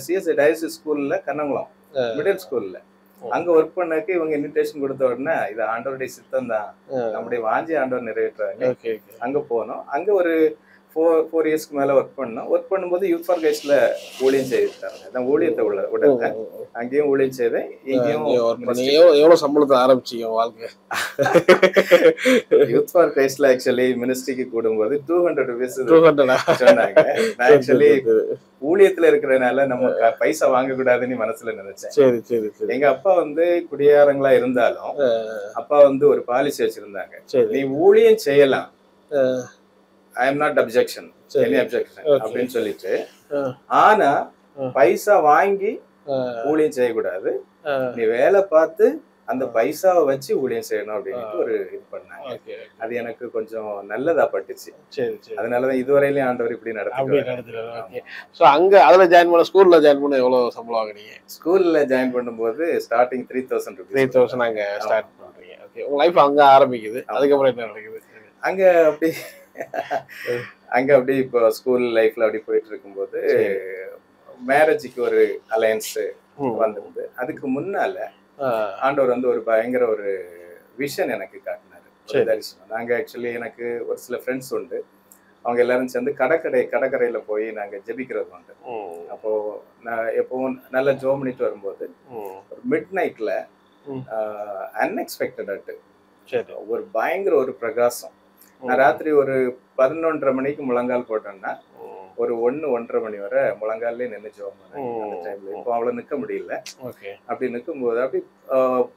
சிஎஸ்ஐ டயசிஸ் ஸ்கூல்ல கண்ணங்குளம் மிடில் ஸ்கூல்ல அங்க ஒர்க் பண்ணக்கு இவங்க இன்விடேஷன் கொடுத்த உடனே இது ஆண்டவருடைய சித்தம் தான், நம்முடைய வாஞ்சி ஆண்டவர் நிறைவேற்றுறாங்க. அங்க போனோம். அங்க ஒரு 4 இயர்ஸ்க்கு மேல ஒர்க் பண்ணோம். ஒர்க் பண்ணும்போது யூத் ஃபார் கிரைஸ்ட்ல ஊழியம் செய்தாங்க. ஊழியத்தை உடனே அங்கேயும் ஊழியம் செய்தேன். இங்கேயும் எவ்வளவு சம்பளத்தை ஆரம்பிச்சீங்க வாழ்க்கை? யூத் ஃபார் கிரைஸ்ட்ல ஆக்சுவலி மினிஸ்ட்ரிக்கு கூடும்போது 200 rupees சொன்னாங்க. நான் ஆக்சுவலி ஊழியத்துல இருக்கிறதுனால நம்ம பைசா வாங்க கூடாதுன்னு மனசுல நினைச்சேன். எங்க அப்பா வந்து குடியாரங்களா இருந்தாலும் அப்பா வந்து ஒரு பாலிசி வச்சிருந்தாங்க, நீ ஊழியம் செய்யலாம், I am not objection, any objection அப்படின்னு சொல்லிட்டு, ஆனா பைசா வாங்கி ஊழியம் செய்யக்கூடாது, நீ வேலை பார்த்து அந்த பைசாவை வச்சு ஊழியம் செய்யணும் அப்படின்னு ஒரு இது பண்ணாங்க. அது எனக்கு கொஞ்சம் நல்லதா பட்டுச்சு. அதனாலதான் இதுவரையிலும் ஆண்டவர் இப்படி நடத்தி. அங்க அதுல ஜாயின் பண்ண, ஸ்கூல்ல ஜாயின் பண்ண எவ்வளவு சம்பளம் வாங்குனீங்க? ஸ்கூல்ல ஜாயின் பண்ணும்போது ஸ்டார்டிங் 3000 rupees. 3000 அங்க ஸ்டார்ட் பண்றீங்க. உங்க லைஃப் அங்க ஆரம்பிக்குது. அதுக்கப்புறம் என்ன நடக்குது அங்க? அப்படி இப்போ ஸ்கூல் லைஃப்ல அப்படி போயிட்டு இருக்கும்போது மேரேஜுக்கு ஒரு அலையன்ஸ் வந்திருந்து. அதுக்கு முன்னால ஆண்டவர் வந்து ஒரு பயங்கர ஒரு விஷன் எனக்கு காட்டினாரு, தரிசனம். நாங்க ஆக்சுவலி எனக்கு ஒரு சில ஃப்ரெண்ட்ஸ் உண்டு, அவங்க எல்லாரும் சேர்ந்து கடற்கரையில போய் நாங்க ஜெபிக்கிறது உண்டு. அப்போ நான் எப்பவும் நல்லா ஜோம் பண்ணிட்டு வரும்போது ஒரு மிட் நைட்ல அன்எக்ஸ்பெக்டட் ஒரு பயங்கர ஒரு பிரகாசம். நான் ராத்திரி ஒரு 11:30 மணிக்கு முழங்கால் போட்டேன்னா ஒரு 1-1:30 மணி வரை முழங்காலே நின்று ஜெபம் பண்ணேன் அந்த டைம்ல. இப்போ அவ்வளவு நிக்க முடியல. அப்படி நிற்கும் போது அப்படி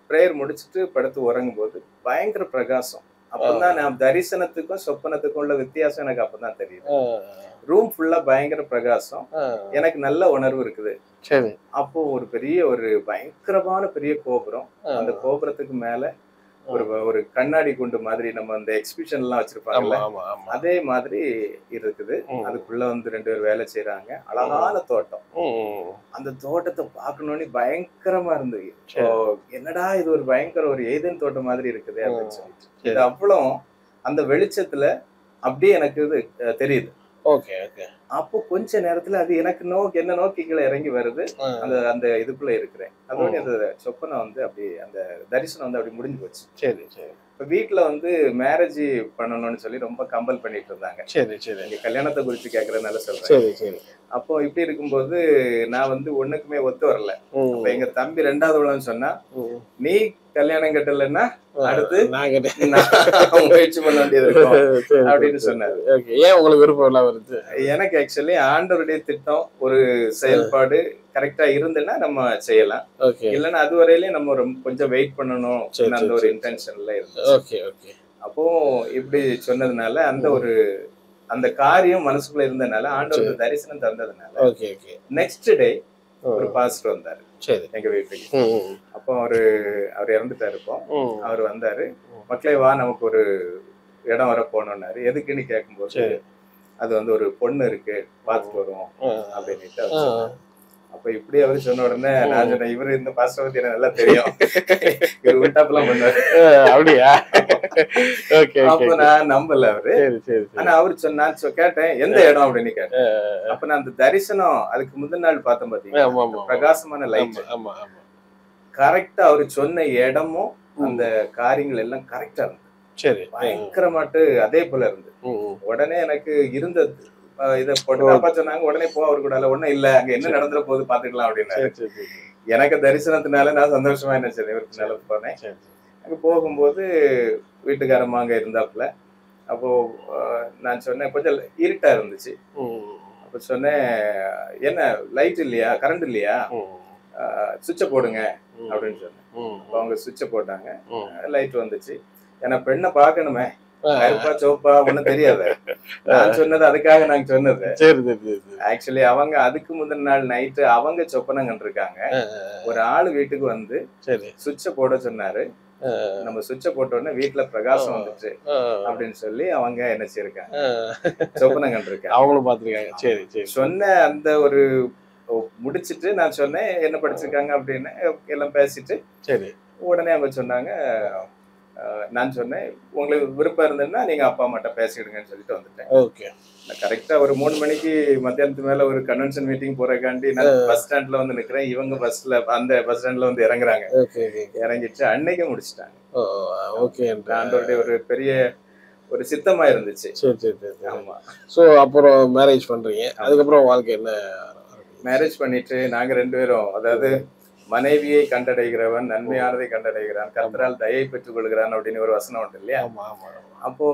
பிரேயர் முடிச்சுட்டு படுத்து உறங்கும் போது பயங்கர பிரகாசம். அப்பதான் நான் தரிசனத்துக்கும் சொப்பனத்துக்கும் உள்ள வித்தியாசம் எனக்கு அப்பதான் தெரியுது. ரூம் ஃபுல்லா பயங்கர பிரகாசம், எனக்கு நல்ல உணர்வு இருக்குது. அப்போ ஒரு பயங்கரமான பெரிய கோபுரம், அந்த கோபுரத்துக்கு மேல ஒரு கண்ணாடி குண்டு மாதிரி நம்ம அந்த எக்ஸிபிஷன் எல்லாம் வச்சிருப்பாங்கல்ல, அதே மாதிரி இருக்குது. அதுக்குள்ள வந்து 2 பேர் வேலை செய்யறாங்க. அழகான தோட்டம். அந்த தோட்டத்தை பார்க்கணும்னு பயங்கரமா இருந்தது. என்னடா இது ஒரு பயங்கர ஒரு ஏதேன் தோட்டம் மாதிரி இருக்குது அப்படின்னு சொல்லிட்டு, இது அவ்வளவு அந்த வெளிச்சத்துல அப்படியே எனக்கு இது தெரியுது. அப்போ கொஞ்ச நேரத்துல அது எனக்கு என்ன நோக்கி கீழே இறங்கி வருது. அந்த இதுக்குள்ள இருக்கிறேன். அதோட அந்த சொப்பனம் வந்து அப்படி அந்த தரிசனம் வந்து அப்படி முடிஞ்சு போச்சு. இப்ப வீட்டுல வந்து மேரேஜ் பண்ணணும்னு சொல்லி ரொம்ப கம்பல் பண்ணிட்டு இருந்தாங்க. எங்க கல்யாணத்தை குறிச்சு கேக்குறதுனால சொல்றேன். அப்போ இப்படி இருக்கும்போது நான் வந்து ஒண்ணுக்குமே ஒத்து வரல. அப்ப எங்க தம்பி 2வது உள்ளன்னு சொன்னா, நீ கல்யாணம் கட்டலன்னா அடுத்து முயற்சி பண்ண வேண்டியது இருக்கும் அப்படின்னு சொன்னாரு. ஏன் உங்களுக்கு விருப்பம் எல்லாம் வருது? எனக்கு ஆக்சுவலி ஆண்டவருடைய திட்டம் ஒரு செயல்பாடு கரெக்டா இருந்துன்னா நம்ம செய்யலாம், இல்லைன்னா அது வரையிலயும் நம்ம கொஞ்சம் வெயிட் பண்ணணும் அந்த ஒரு இன்டென்ஷன்ல இருந்துச்சு. அப்போ இப்படி சொன்னதுனால அந்த காரியம் மனசுக்குள்ள இருந்ததுனால ஆண்டவர் தரிசனம் தந்ததுனால நெக்ஸ்ட் டே ஒரு பாஸ்டர் வந்தாரு எங்க வீட்டுக்கு. அப்போ அவர் இறந்துட்டாரு. இப்போ அவர் வந்தாரு, மக்களே வா நமக்கு ஒரு இடம் வர போனோம்னாரு. எதுக்குன்னு கேட்கும்போது அது வந்து ஒரு பொண்ணு இருக்கு பார்த்துட்டு வருவோம் அப்படின்ட்டு. அப்ப இப்படி அவரு சொன்ன உடனே நான் சொன்னேன், இவரு இந்த பாஸ்டர் பத்தி எனக்கு நல்லா தெரியும், இவர் உல்டாப்பெல்லாம் பண்ணுவாரு. அப்படியா? ஓகே அப்ப நான் நம்பல அவரு. சரி சரி ஆனா அவரு நான் கேட்டேன் எந்த இடம் அப்படின்னு கேட்டேன். அப்ப நான் அந்த தரிசனம் அதுக்கு முந்தின நாள் பார்த்தேன் பாத்தீங்கன்னா, பிரகாசமான லைட். ஆமா ஆமா கரெக்டா அவரு சொன்ன இடமும் அந்த காரியங்கள் எல்லாம் கரெக்டா இருந்தது. சரி, பயங்கரமாட்டு அதே போல இருந்து. உடனே எனக்கு இருந்தது இத பொட்டப்பா சொன்னாங்க, உடனே போ அவரு கூட. ஒண்ணும் இல்ல, அங்க என்ன நடந்துற போது பாத்துக்கலாம் அப்படின்னாரு. எனக்கு தரிசனத்தினால நான் சந்தோஷமா என்ன செய்யறேன், இவருக்கு நல்லது போனேன். அங்க போகும்போது வீட்டுக்காரம்மா அங்க இருந்தாப்புல. அப்போ நான் சொன்னேன், கொஞ்சம் இருட்டா இருந்துச்சு. அப்ப சொன்னேன், என்ன லைட் இல்லையா, கரண்ட் இல்லையா, சுவிட்ச போடுங்க அப்படின்னு சொன்னேன். அவங்க சுவிட்ச போட்டாங்க, லைட் வந்துச்சு. ஏன்னா பெண்ணை பாக்கணுமே, கருப்பா சோப்பா ஒண்ணும் தெரியாது. நான் சொன்னது அதுக்காக நாங்க சொன்னது. ஆக்சுவலி அவங்க அதுக்கு முந்தின நாள் நைட்டு அவங்க சொப்பனம் கண்டிருக்காங்க. ஒரு ஆளு வீட்டுக்கு வந்து சுவிட்ச போட சொன்னாரு. நம்ம சுவிட்ச போட்ட உடனே வீட்டுல பிரகாசம் வந்துச்சு அப்படின்னு சொல்லி அவங்க என்ன செய்யிருக்காங்க, சொப்பனம் கண்டிருக்காங்க. அவங்களும் பாத்துருக்காங்க. சரி சரி. சொன்ன அந்த ஒரு முடிச்சிட்டு நான் சொன்னேன் என்ன படிச்சிருக்காங்க அப்படின்னு எல்லாம் பேசிட்டு, சரி உடனே அவங்க சொன்னாங்க, நான் சொன்னேன் உங்களுக்கு விருப்பம் இருந்ததுன்னா நீங்க அப்பா அம்மாட்ட பேசிடுங்கன்னு சொல்லிட்டு வந்துட்டேன். ஓகே. கரெக்டா ஒரு 3 மணிக்கு மத்தியானத்து மேல ஒரு கன்வென்ஷன் மீட்டிங் போறதுக்காண்டி நான் பஸ் ஸ்டாண்ட்ல வந்து நிக்கிறேன். இவங்க பஸ்ல அந்த பஸ் ஸ்டாண்ட்ல வந்து இறங்குறாங்க. இறங்கிட்டு அன்னைக்கு முடிச்சிட்டாங்க. ஓகே. ஆண்டவருடைய ஒரு பெரிய ஒரு சித்தமா இருந்துச்சு. சரி சரி. ஆமா. சோ அப்புறம் மேரேஜ் பண்றீங்க. அதுக்கப்புறம் வாழ்க்கை என்ன? மேரேஜ் பண்ணிட்டு நாங்க 2 பேரும், அதாவது மனைவியை கண்டடைகிறவன் நன்மையானதை கண்டடைகிறான், கர்த்தரால் தயை பெற்றுக் கொள்கிறான் அப்படின்னு ஒரு வசனம் உண்டு இல்லையா? அப்போ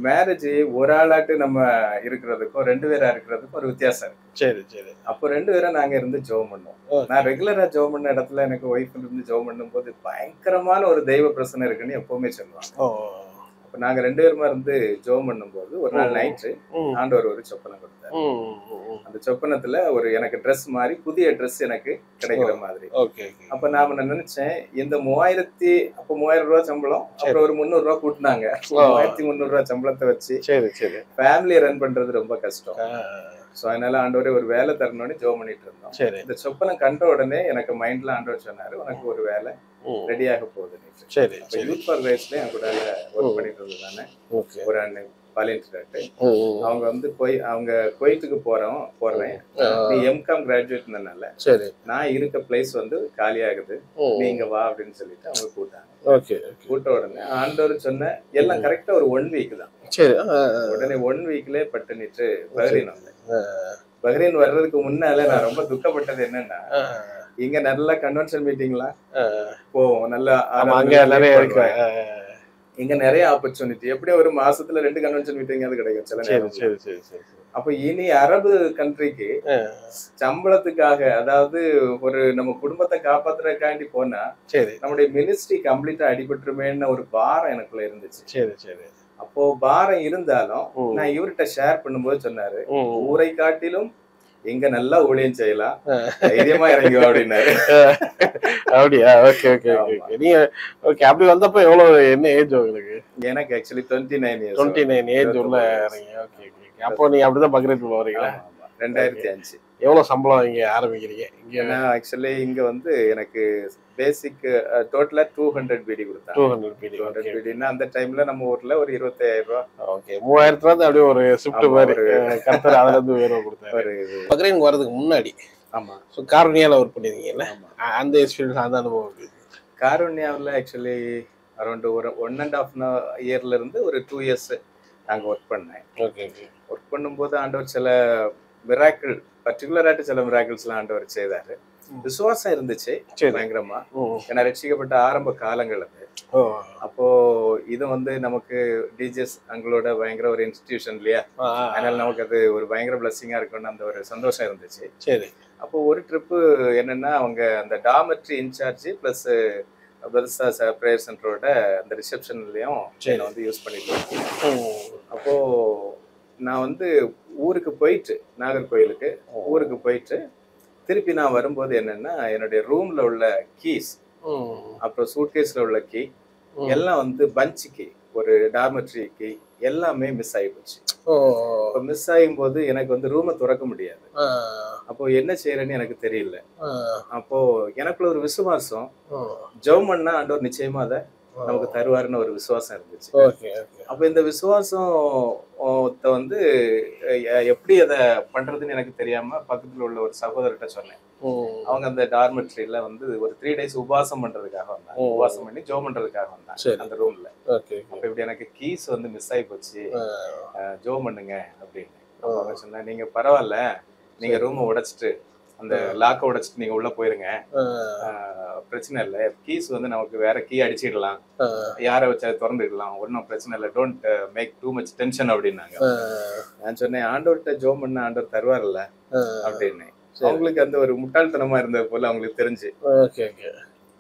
மேரேஜ் ஒரு ஆளாட்டு நம்ம இருக்கிறதுக்கும் 2 பேரா இருக்கிறதுக்கும் ஒரு வித்தியாசம் இருக்கு. சரி சரி. அப்போ 2 பேரும் நாங்க இருந்து ஜெபம் பண்ணோம். நான் ரெகுலரா ஜெபம் பண்ண இடத்துல எனக்கு ஒய்ஃப் இருந்து ஜெபம் பண்ணும் போது பயங்கரமான ஒரு தெய்வ பிரசனை இருக்குன்னு எப்பவுமே சொல்லுவாங்க. நாங்க 2 பேருமா இருந்து ஜெபம் பண்ணும் போது ஒரு நாள் நைட்டு ஆண்டவர் ஒரு சொப்பனம் கொடுத்தாரு. அந்த சொப்பனத்துல ஒரு எனக்கு ட்ரெஸ் மாதிரி புதிய ட்ரெஸ் எனக்கு கிடைக்கிற மாதிரி. அப்ப நான் நினைச்சேன், இந்த 3000 ரூபாய் சம்பளம், அப்புறம் ஒரு 300 ரூபாய் கூட்டினாங்க. 1300 ரூபாய் சம்பளத்தை வச்சு ஃபேமிலியை ரன் பண்றது ரொம்ப கஷ்டம். சோ அதனால ஆண்டவரே ஒரு வேலை தரணும்னு ஜெபம் பண்ணிட்டு இருந்தோம். இந்த சொப்பனம் கண்ட உடனே எனக்கு மைண்ட்ல ஆண்டவர் சொன்னாரு, உனக்கு ஒரு வேலை ரெடியாக போகுது. சரி. யூத் ஃபார் கிரைஸ்ட்ல என் கூட ஒர்க் பண்ணிட்டு இருந்ததானே ஒரு அண்ணன் பாலியன்ட், அவங்க வந்து அவங்க குவைத்துக்கு போறேன், நீ எம்காம் கிராஜுவேட்னால சரி நான் இருக்க பிளேஸ் வந்து காலி ஆகுது, நீங்க வா அப்படின்னு சொல்லிட்டு அவங்க கூட்டாங்க. ஓகே. கூட்ட உடனே ஆண்டவர் சொன்ன எல்லாம் கரெக்டா ஒரு 1 வீக் தான். சரி. உடனே 1 வீக்லயே பட்டனிட்டு பஹ்ரைன் வந்தேன். பஹ்ரைன் வர்றதுக்கு முன்னால நான் ரொம்ப துக்கப்பட்டது என்னன்னா, இங்க நல்ல கன்வென்ஷன் மீட்டிங்லாம் போவோம், நல்லா இங்க நிறைய ஆப்பர்ச்சுனிட்டி, எப்படியும் ஒரு மாசத்துல 2 கன்வென்ஷன் மீட்டிங் அது கிடைக்கும் சில நேரம். அப்ப இனி அரபு கண்ட்ரிக்கு சம்பளத்துக்காக, அதாவது ஒரு நம்ம குடும்பத்தை காப்பாத்துறதுக்காண்டி போனா நம்முடைய மினிஸ்ட்ரி கம்ப்ளீட்டா அடிபட்டுருமேன்னு ஒரு பாரம் எனக்குள்ள இருந்துச்சு. சரி சரி. அப்போ பாரம் இருந்தாலும் நான் இவர்கிட்ட ஷேர் பண்ணும்போது சொன்னாரு, ஊரை காட்டிலும் எங்க நல்லா ஊழியம் செய்யலாம், தைரியமா இறங்கி அப்படின்னாரு. அப்படியா? Okay okay okay. நீங்க ஓகே அப்படி வந்தப்ப எவ்வளவு, என்ன ஏஜ் உங்களுக்கு? எனக்கு ஆக்சுவலி 29 இயர்ஸ். 29 ஏஜ் உள்ள இறங்கி. Okay okay. அப்போ நீங்க அப்படிதான் பக்ரீத் வரீங்களா? 2005. எவ்வளவு சம்பளம் இங்க ஆரம்பிக்கிறீங்க? இங்க ஆக்சுவலி இங்க வந்து எனக்கு பேசிக் டோட்டலா 200 பிடி கொடுத்தாங்க. 200 பிடினா அந்த டைம்ல நம்ம ஊர்ல ஒரு 25,000 ரூபாய். ஓகே. 3000 ரூபாய் அப்படியே ஒரு ஷிஃப்ட் மாதிரி கர்த்தர் அதுல இருந்து வேற கொடுத்தாரு. பக்ரீன் வரதுக்கு முன்னாடி ஆமா சோ காருண்யால ஒர்க் பண்ணிருக்கீங்கல்ல, அந்த எக்ஸ்பீரியன்ஸ், அந்த அனுபவம் இருக்கு. காருண்யாவில் ஆக்சுவலி அரௌண்ட் ஒரு 1.5 இயர்ல இருந்து ஒரு 2 இயர்ஸ் நாங்க ஒர்க் பண்ணேன். ஓகே. ஒர்க் பண்ணும்போது ஆண்டவர் சில மிராக்கிள், பர்டிகுலராட்டு சில மிராக்கிள்ஸ்லாம் ஆண்டவர் செய்தாரு. விசுவாசம் இருந்துச்சு பயங்கரமா. ஏன்னா ரட்சிக்கப்பட்ட ஆரம்ப காலங்கள் அது. அப்போ இது வந்து நமக்கு டிஜிஎஸ் அங்களோட பயங்கர ஒரு இன்ஸ்டிடியூஷன் இல்லையா, அதனால நமக்கு அது ஒரு பயங்கர பிளஸ்ஸிங்கா இருக்கும்னு அந்த ஒரு சந்தோஷம் இருந்துச்சு. சரி. அப்போ ஒரு ட்ரிப்பு என்னன்னா, அவங்க அந்த டாமெட்ரி இன்சார்ஜ் பிளஸ் பிரேயர் சென்டரோட அந்த ரிசப்ஷன்லயும் வந்து யூஸ் பண்ணிட்டு இருக்கேன். அப்போ நான் வந்து ஊருக்கு போயிட்டு, நாகர்கோயிலுக்கு ஊருக்கு போயிட்டு திருப்பி நான் வரும்போது என்னன்னா, என்னுடைய ரூம்ல உள்ள கீஸ், அப்புறம் சூட்கேஸ்ல உள்ள கீ எல்லாம் வந்து பஞ்ச் கீ, ஒரு டார்மெட்ரி கீ எல்லாமே மிஸ் ஆகி போச்சு. மிஸ் ஆகும் போது எனக்கு வந்து ரூமை திறக்க முடியாது. அப்போ என்ன செய்யறேன்னு எனக்கு தெரியல. அப்போ எனக்குள்ள ஒரு விசுவாசம், ஜெபம் பண்ணா ஆண்டவர் நிச்சயமா அதை நமக்கு தருவாருன்னு ஒரு விசுவாசம் இருந்துச்சு. அப்ப இந்த விசுவாசம் வந்து எப்படி அதை பண்றதுன்னு எனக்கு தெரியாம பக்கத்துல உள்ள ஒரு சகோதரர்கிட்ட சொன்னேன். அவங்க அந்த டார்மெட்ரியில வந்து ஒரு 3 days உபவாசம் பண்றதுக்காக வந்தாங்க. உபவாசம் பண்ணி ஜோம் பண்றதுக்காக வந்தாங்க அந்த ரூம்ல. அப்ப இப்படி எனக்கு கீஸ் வந்து மிஸ் ஆகி போச்சு, ஜோம் பண்ணுங்க அப்படின்னு. அவங்க சொன்னா, நீங்க பரவாயில்ல, நீங்க ரூமை உடைச்சிட்டு அந்த லாக்கை உடைச்சிட்டு நீங்க உள்ள போயிருங்க, பிரச்சனை இல்லை. கீஸ் வந்து நமக்கு வேற கீ அடிச்சிடலாம், யாரை வச்சு அதை திறந்துக்கலாம், ஒன்றும் பிரச்சனை இல்லை, don't make too much tension அப்படின்னாங்க. நான் சொன்னேன், ஆண்டவர்கிட்ட ஜோம் பண்ண ஆண்டவர் தருவார்ல அப்படின்னு. அவங்களுக்கு அந்த ஒரு முட்டாள்தனமா இருந்தது போல அவங்களுக்கு தெரிஞ்சு.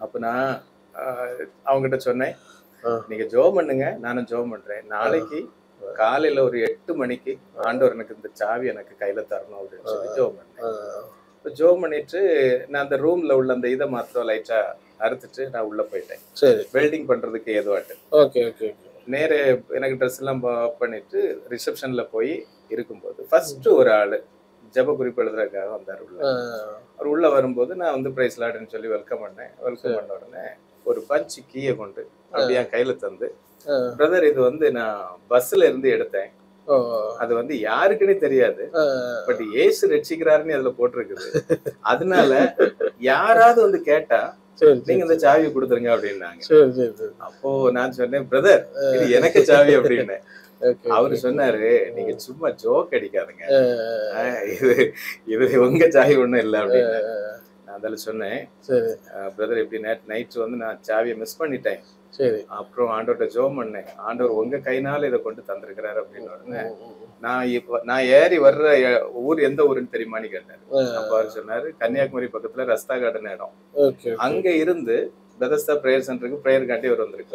அப்ப நான் அவங்ககிட்ட சொன்னேன், நீங்க ஜோம் பண்ணுங்க, நானும் ஜோம் பண்றேன். நாளைக்கு காலையில ஒரு 8 மணிக்கு ஆண்டவர் எனக்கு இந்த சாவி எனக்கு கையில தரணும் அப்படின்னு சொல்லி ஜோம் பண்ணேன். ஜோம் பண்ணிட்டு நான் அந்த ரூம்ல உள்ள அந்த இதை மாத்திரம் லைட்டா அறுத்துட்டு நான் உள்ள போயிட்டேன். வெல்டிங் பண்றதுக்கு ஏதுவாட்டு. நேரே எனக்கு ட்ரெஸ் எல்லாம் பண்ணிட்டு ரிசப்ஷன்ல போய் இருக்கும்போது ஃபர்ஸ்ட் ஒரு ஆளு ஜப குறிப்பு எழுதுறதுக்காக வந்தார் உள்ள. அவர் உள்ள வரும்போது நான் வந்து பிரைஸ் லார்ட்னு சொல்லி வெல்கம் பண்ணேன். வெல்கம் பண்ண உடனே ஒரு பஞ்ச் கீயை கொண்டு அப்படியே என் கையில தந்து, பிரதர் இது வந்து நான் பஸ்ல இருந்து எடுத்தேன், அது வந்து யாருக்குன்னே தெரியாது, பட் ஏசு ரட்சிக்கிறாருன்னு அதுல போட்டிருக்குது, அதனால யாராவது வந்து கேட்டா நீங்க இந்த சாவியை கொடுத்துருங்க அப்படின்னாங்க. அப்போ நான் சொன்னேன், பிரதர் இது எனக்கு சாவி அப்படின்னு. அவரு சொன்னாரு, நீங்க சும்மா ஜோக் அடிக்காதுங்க, இது உங்க சாவி ஒண்ணும் இல்லை அப்படின்னு. நான் அதில் சொன்னேன், பிரதர் இப்படி நைட்டு வந்து நான் சாவியை மிஸ் பண்ணிட்டேன், அப்புறம் ஆண்டவர்கிட்ட ஜோம் பண்ணேன், ஆண்டவர் உங்க கைனால இதை கொண்டு தந்திருக்கிறாரு அப்படின்னு உடனே நான் ஏறி வர்ற ஊர் எந்த ஊருன்னு தெரியுமான்னு கேட்டாரு. அப்ப அவர் சொன்னாரு, கன்னியாகுமரி பக்கத்துல ரஸ்தா கார்டன் இடம், அங்க இருந்து பெதஸ்தா பிரேயர் சென்டருக்கு பிரேயர் காட்டி அவர் வந்திருக்கு.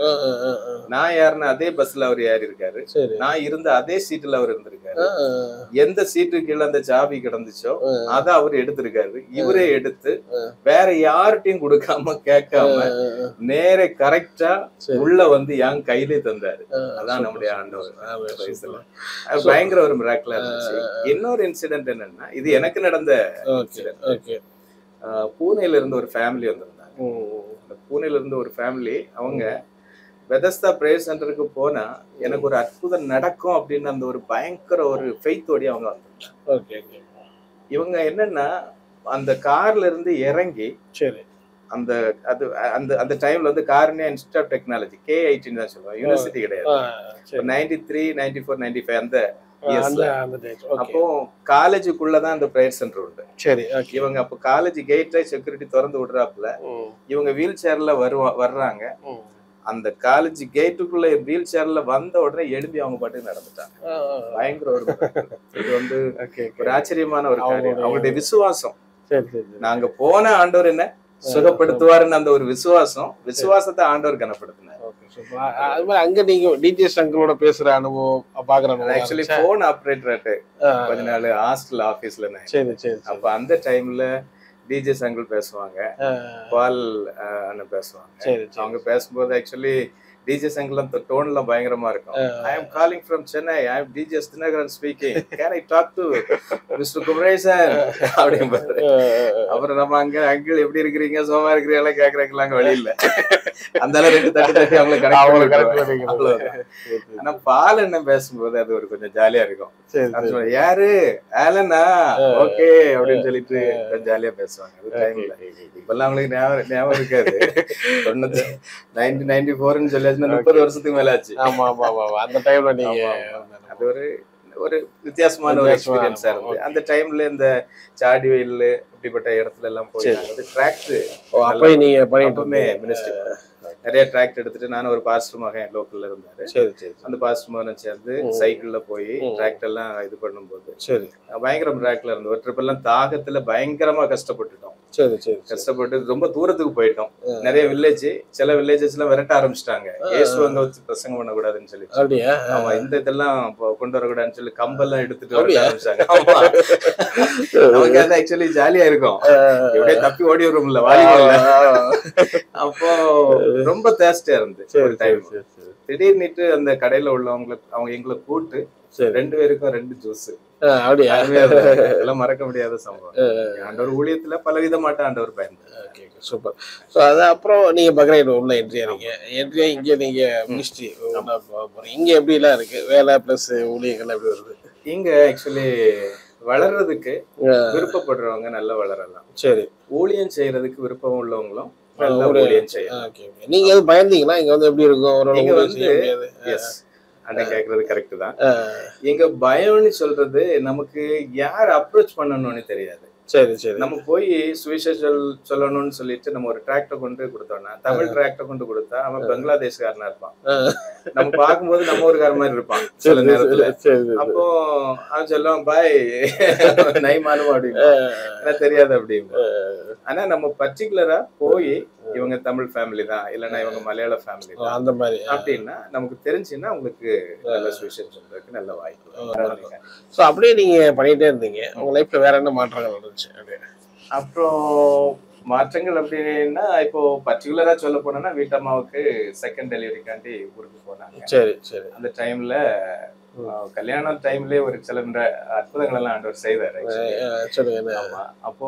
நான் யாருன்னா அதே பஸ்ல அவர் ஏறி இருக்காரு, நான் இருந்த அதே சீட்டுல அவர் இருந்திருக்காரு, எந்த சீட்டு கீழே அந்த சாவி கிடந்துச்சோ அதை அவர் எடுத்திருக்காரு. இவரே எடுத்து வேற யார்கிட்டையும் கொடுக்காம கேட்காம நேர கரெக்டா உள்ள வந்து என் கையிலே தந்தாரு. அதான் நம்முடைய ஆண்டவர். பயங்கர ஒரு மிராக்கிளா இருந்துச்சு. இன்னொரு இன்சிடென்ட் என்னன்னா, இது எனக்கு நடந்த இன்சிடென்ட். பூனேல இருந்து ஒரு ஃபேமிலி வந்திருந்தாங்க. பூனேல இருந்து ஒரு ஃபேமிலி, அவங்க பெதஸ்தா பிரேயர் சென்டருக்கு போனா எனக்கு ஒரு அற்புதம் நடக்கும் அப்படின்னு அந்த ஒரு பயங்கர ஒரு ஃபெய்த்தோட அவங்க வந்தாங்க. இவங்க என்னன்னா, அந்த கார்ல இருந்து இறங்கி அந்த அது அந்த அந்த டைம்ல வந்து கார்னியா இன்ஸ்டிடியூட் ஆஃப் டெக்னாலஜி KIT தான் சொல்லுவாங்க, யூனிவர்சிட்டி கிடையாது. 93, 94, 95 அந்த அப்போ காலேஜுக்குள்ளதான் அந்த பிரேயர் சென்டர் உண்டு. இவங்க அப்போ காலேஜ் கேட்ல செக்யூரிட்டி திறந்து விடுறாப்புல இவங்க வீல் சேர்ல வர்றாங்க. அந்த காலேஜ் கேட்டுக்குள்ள வீல் சேர்ல வந்த உடனே எழுப்பி அவங்க பாட்டுக்கு நடந்துட்டாங்க. பயங்கர ஒரு இது வந்து ஒரு ஆச்சரியமான ஒரு காரியம். அவங்களுடைய விசுவாசம், நாங்க போன ஆண்டவர் என்ன சுகப்படுத்துவாருன்னு அந்த ஒரு விசுவாசத்தை ஆண்டவர் கனப்படுத்தினார். அங்க நீங்க டிஜிஎஸ் அங்கிளோட பேசுற அனுபவம் பாக்குறேன். ஆக்சுவலி போன் ஆபரேட்டர் கொஞ்ச நாள் ஹாஸ்டல் ஆபீஸ்ல. அப்ப அந்த டைம்ல டிஜிஎஸ் அங்கிள் பேசுவாங்க, பால் அண்ணன் பேசுவாங்க. அவங்க பேசும்போது ஆக்சுவலி டிஜிஎஸ் அங்கிள் டோன்ல பயங்கரமா இருக்கும். I am calling from Chennai. I am DJS Dinaran speaking. Can I talk to Mr. Kumaresan? அப்படிம்பாரு. அப்புறம் நம்ம அங்கிள் எப்படி இருக்கிறீங்க, சோமா இருக்கிறீங்களா கேக்குறாங்க வழியில. அந்த ரெண்டு தட்டி அவங்களை கனெக்ட். ஆனா பால் என்ன பேசும்போது அது ஒரு கொஞ்சம் ஜாலியா இருக்கும். யாரு ஆலனா ஓகே அப்படின்னு சொல்லிட்டு ஜாலியா பேசுவாங்க. இப்பெல்லாம் அவங்களுக்கு ஞாபகம் இருக்காது. 1994 சொல்லி 30 வருஷத்துக்கு மேல ஆச்சு. அந்த டைம்ல நீங்க அது ஒரு வித்தியாசமான ஒரு எக்ஸ்பீரியன்ஸா இருந்து அந்த டைம்ல இந்த சாடி வெயில் இப்படிப்பட்ட இடத்துல எல்லாம் போய் டிராக்ட் நிறைய டிராக்ட் எடுத்துட்டு நானும் ஒரு பாஸ்டர் மகன் லோக்கல்ல இருந்தாரு. அந்த பாஸ்டர் மகன் சேர்ந்து சைக்கிள்ல போய் டிராக்ட் எல்லாம் இது பண்ணும்போது பயங்கர டிராக்ட்ல இருந்து ஒரு ட்ரிப் எல்லாம் தாகத்துல பயங்கரமா கஷ்டப்பட்டுட்டோம். கஷ்டப்பட்டு ரொம்ப தூரத்துக்கு போயிட்டோம். நிறைய வில்லேஜ், சில வில்லேஜஸ் எல்லாம் விரட்ட ஆரம்பிச்சிட்டாங்க. இயேசு அங்க வச்சு பிரசங்கம் பண்ணக்கூடாதுன்னு சொல்லி, ஆமா இந்த இதெல்லாம் கொண்டு வரக்கூடாதுன்னு சொல்லி கம்பெல்லாம் எடுத்துட்டு வர ஆரம்பிச்சாங்க. நமக்கு அது ஆக்சுவலி ஜாலியா இருக்கும், எப்படியே தப்பி ஓடி வரும்ல வாலிபால்ல. அப்போ ரொம்ப தேஸ்டியா இருந்து ஒரு டைம் திடீர்னுட்டு அந்த கடையில உள்ளவங்களுக்கு அவங்க எங்களை கூட்டு 2 பேருக்கும் 2 ஜூஸ் அப்படியா? அதெல்லாம் மறக்க முடியாத சம்பவம். ஆண்டவர் ஊழியத்துல பலவிதமாட்ட ஆண்டவர் பயன்படுத்தார். சூப்பர். ஸோ அது அப்புறம் நீங்க பக்ரைன் உள்ள என்ட்ரி ஆனீங்க. என்ட்ரி இங்கே நீங்க மினிஸ்ட்ரி போறீங்க. இங்க எப்படிலாம் இருக்கு வேலை பிளஸ் ஊழியர்கள் எப்படி வருது? இங்க ஆக்சுவலி வளர்றதுக்கு விருப்பப்படுறவங்க நல்லா வளரலாம். சரி. ஊழியம் செய்யறதுக்கு விருப்பம் உள்ளவங்களும் நல்லா ஊழியம் செய்யலாம். நீங்க எதுவும் பயந்தீங்களா இங்க வந்து எப்படி இருக்கும்? நீங்க வந்து அண்ணன் கேக்குறது கரெக்ட் தான். எங்க பயம்னு சொல்றது நமக்கு யார் அப்ரோச் பண்ணணும்னு தெரியாது. சரி சரி. நம்ம போய் சுவிசேஷம் சொல்லணும்னு சொல்லிட்டு நம்ம ஒரு டிராக்டர் கொண்டு கொடுத்தோம்னா, தமிழ் டிராக்டர் கொண்டு கொடுத்தா அவன் பங்களாதேஷ்காரனா இருப்பான். நம்ம பார்க்கும்போது நம்ம ஊருக்கார மாதிரி இருப்பான் சில நேரத்துல. அப்போ அவன் சொல்லுவான் பாய் நை மானும் அப்படின்னு தெரியாது அப்படின்னு. ஆனா நம்ம பர்டிகுலரா போய் இவங்க தமிழ் ஃபேமிலி தான் இல்லைன்னா இவங்க மலையாள ஃபேமிலி தான் அந்த மாதிரி அப்படின்னா நமக்கு தெரிஞ்சுன்னா உங்களுக்கு நல்ல சுவிசேஷம் சொல்றதுக்கு நல்ல வாய்ப்பு. ஸோ அப்படியே நீங்க பண்ணிட்டே இருந்தீங்க. உங்க லைஃப்ல வேற என்ன மாற்றங்கள் நடந்துச்சு? அப்புறம் மாற்றங்கள் அப்படின்னா இப்போ பர்டிகுலரா சொல்ல போனோம்னா வீட்டம்மாவுக்கு செகண்ட் டெலிவரிக்காண்டி ஊருக்கு போனாங்க. சரி சரி. அந்த டைம்ல கல்யாண டைம்லயே ஒரு சில அற்புதங்கள் எல்லாம் ஆண்டவர் செய்தாரு. ஆமா. அப்போ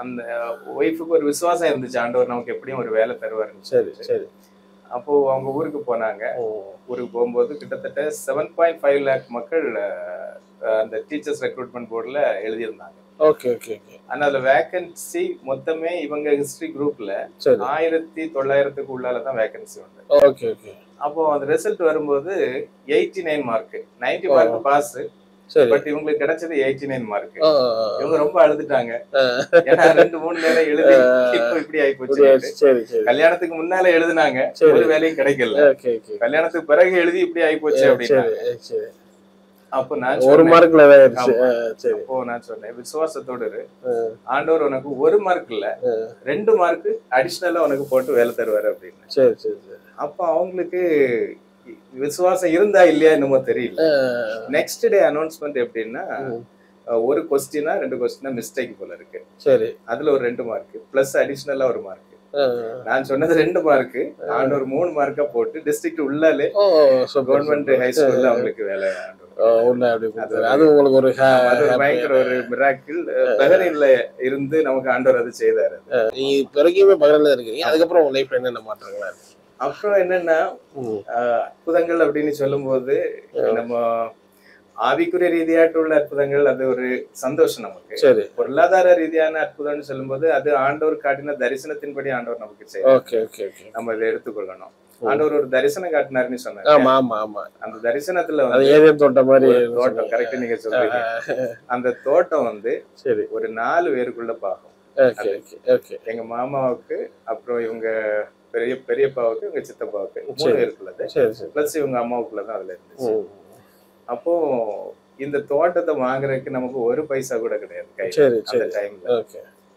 அந்த ஒய்ஃபுக்கு ஒரு விசுவாசம் இருந்துச்சு ஆண்டவர் நமக்கு எப்படியும் ஒரு வேலை தருவாருன்னு. சரி சரி. அப்போ அவங்க ஊருக்கு போனாங்க. ஊருக்கு போகும்போது கிட்டத்தட்ட 7.5 lakh மக்கள் அந்த டீச்சர்ஸ் ரெக்ரூட்மெண்ட் போர்டுல எழுதியிருந்தாங்க. Okay okay okay. ஆனா அதுல வேகன்சி மொத்தமே இவங்க ஹிஸ்டரி குரூப்ல 1900க்கு உள்ளாலதான் வேகன்சி உண்டு. Okay okay. அப்போ அந்த ரிசல்ட் வரும்போது 89 மார்க், 90 மார்க் பாஸ். பட் இவங்களுக்கு கிடைச்சது 89 மார்க். இவங்க ரொம்ப அழுதுட்டாங்க. ஏன்னா 2-3 நேரம் எழுதி இப்போ இப்படி ஆகி போச்சு. கல்யாணத்துக்கு முன்னால எழுதுனாங்க, ஒரு வேலையும் கிடைக்கல. கல்யாணத்துக்கு பிறகு எழுதி இப்படி ஆகி போச்சு அப்படின்னா அப்போ நான் ஒரு மார்க்ல அப்போ நான் சொன்னேன் விசுவாசத்தோடு ஆண்டவர் உனக்கு 1 மார்க் இல்ல 2 மார்க் அடிஷனலா உனக்கு போட்டு வேலை தருவாரு அப்படின்னு. சரி சரி. அப்ப அவங்களுக்கு விசுவாசம் இருந்தா இல்லையா என்னமோ தெரியல. நெக்ஸ்ட் டே அனௌன்ஸ்மெண்ட் எப்படின்னா ஒரு கொஸ்டினா 2 கொஸ்டினா மிஸ்டேக் போல இருக்கு. சரி. அதுல ஒரு 2 மார்க் பிளஸ் அடிஷனலா 1 மார்க். நான் சொன்னது 2 மார்க் ஆண்டவர் 3 மார்க்கா போட்டு டிஸ்ட்ரிக்ட் உள்ளாலே கவர்மெண்ட் ஹை ஸ்கூல்ல அவங்களுக்கு வேலை அது உங்களுக்கு ஒரு பயங்கர ஒரு மிராக்கிள். பஹ்ரைன்ல இருந்து நமக்கு ஆண்டவர் அது செய்தாரு. நீங்க பிறகுமே பஹ்ரைன்ல இருக்கீங்க. அதுக்கப்புறம் உங்க லைஃப்ல என்னென்ன மாற்றங்களா இருக்கு? அப்புறம் என்னன்னா அற்புதங்கள் அப்படின்னு சொல்லும் போது நம்ம ஆவிக்குரிய ரீதியாட்டு உள்ள அற்புதங்கள் அது ஒரு சந்தோஷம் நமக்கு. சரி. பொருளாதார ரீதியான அற்புதம்னு சொல்லும் போது அது ஆண்டவர் காட்டின தரிசனத்தின்படி ஆண்டவர் நமக்கு செய்யும். நம்ம இதை எடுத்துக்கொள்ளணும். ஆண்டவர் ஒரு தரிசனம் காட்டினாருன்னு சொன்னாங்க. அந்த தரிசனத்துல வந்து தோட்டம் மாதிரி தோட்டம் கரெக்ட் நீங்க சொல்றீங்க. அந்த தோட்டம் வந்து ஒரு 4 பேருக்குள்ள பாகம். எங்க மாமாவுக்கு அப்புறம் இவங்க பெரியப்பாவுக்கு இவங்க சித்தப்பாவுக்கு 3 பேருக்குள்ளது பிளஸ் இவங்க அம்மாவுக்குள்ளதான் அதுல இருந்துச்சு. அப்போ இந்த தோட்டத்தை வாங்குறதுக்கு நமக்கு 1 பைசா கூட கிடையாது.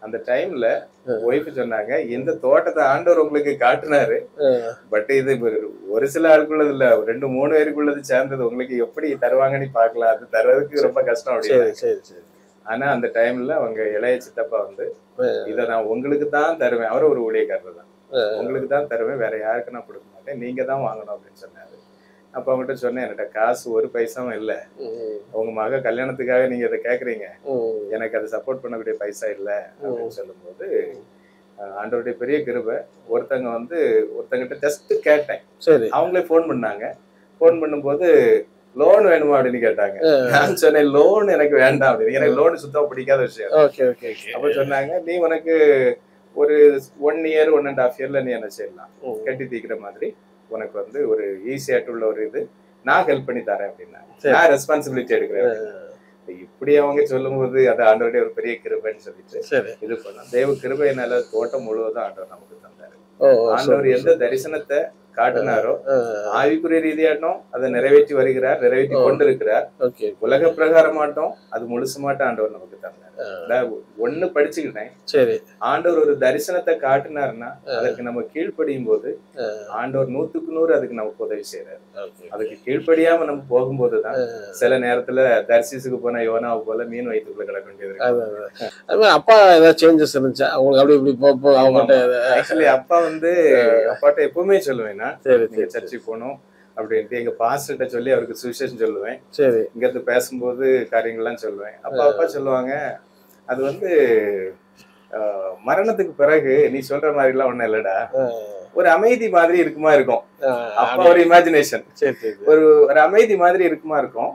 அந்த டைம்ல ஒய்ஃப் சொன்னாங்க இந்த தோட்டத்தை ஆண்டவர் உங்களுக்கு காட்டினாரு. பட் இது ஒரு சில ஆளுக்குள்ளது இல்ல 2-3 பேருக்குள்ளது சேர்ந்தது உங்களுக்கு எப்படி தருவாங்கன்னு பாக்கலாம். அது தர்றதுக்கு ரொம்ப கஷ்டம் அப்படின்னு. ஆனா அந்த டைம்ல அவங்க இளைய சித்தப்பா வந்து இத நான் உங்களுக்கு தான் தருவேன். அவரும் ஒரு ஊழியக்காரர் தான். உங்களுக்கு தான் தருவேன், வேற யாருக்கு நான் கொடுக்க மாட்டேன், நீங்க தான் வாங்கணும் அப்படின்னு சொன்னாரு. அப்ப அவங்ககிட்ட சொன்னேன் என்கிட்ட காசு 1 பைசாவும் இல்ல, உங்க மக கல்யாணத்துக்காக நீங்க இதை கேக்குறீங்க, எனக்கு அதை சப்போர்ட் பண்ணக்கூடிய பைசா இல்ல அப்படின்னு சொல்லும் போது ஆண்டவருடைய பெரிய கிருபை. ஒருத்தங்கிட்ட ஜஸ்ட் கேட்டேன். அவங்களே போன் பண்ணாங்க. போன் பண்ணும்போது லோன் வேணுமா அப்படின்னு கேட்டாங்க. நான் சொன்னேன் லோன் எனக்கு வேண்டாம் அப்படின்னு. எனக்கு லோன் சுத்தமா பிடிக்காத விஷயம். அப்ப சொன்னாங்க நீ உனக்கு ஒரு 1 year 1.5 yearல நீ என்ன செய்யலாம், கட்டி தீக்கிற மாதிரி உனக்கு வந்து ஒரு ஈஸியாட்டு உள்ள ஒரு இது நான் ஹெல்ப் பண்ணி தரேன் அப்படின்னா நான் ரெஸ்பான்சிபிலிட்டி எடுக்கிறேன். இப்படி அவங்க சொல்லும் போது அது ஆண்டவருடைய ஒரு பெரிய கிருபைன்னு சொல்லிட்டு இது பண்ணோம். தெய்வ கிருபையினால தோட்டம் முழுவதும் ஆண்டவர் நமக்கு தந்தாரு. ஆண்டவர் எந்த தரிசனத்தை காட்டினாரோ ஆவிக்குரிய ரீதியாட்டும் அதை நிறைவேற்றி வருகிறார், நிறைவேற்றி கொண்டிருக்கிறார். உலக பிரகாரமாட்டும் அது முழுசு மாட்டம் ஆண்டவர் நமக்கு தந்தார். ஒண்ணு படிச்சுக்கிட்டேன். சரி. ஆண்டவர் ஒரு தரிசனத்தை காட்டினாருன்னா அதுக்கு நம்ம கீழ்ப்படியும் போது ஆண்டவர் 100க்கு 100 அதுக்கு நமக்கு உதவி செய்யறாரு. அதுக்கு கீழ்ப்படியாம நம்ம போகும்போதுதான் சில நேரத்துல தரிசிசுக்கு போனா யோனாவை போல மீன் வயிற்றுக்குள்ள கிடக்க வேண்டியது. அப்பா ஏதாவது சேஞ்சஸ் இருந்துச்சா அவங்களுக்கு? அப்படி இப்படி ஆக்சுவலி அப்பா வந்து அப்பாட்ட எப்பவுமே சொல்லுவேன்னா நீங்க சர்ச்சுக்கு போகணும், அப்படின்ட்டு எங்க பாஸ்டர்கிட்ட சொல்லி அவருக்கு சுவிசேஷம் சொல்லுவேன். சரி. இங்க இருந்து பேசும்போது காரியங்கள்லாம் சொல்லுவேன். அப்பா சொல்லுவாங்க, அது வந்து மரணத்துக்கு பிறகு நீ சொல்ற மாதிரி எல்லாம் ஒண்ணும் இல்லடா, ஒரு அமைதி மாதிரி இருக்குமா இருக்கும். அப்ப ஒரு இமேஜினேஷன், ஒரு அமைதி மாதிரி இருக்குமா இருக்கும்.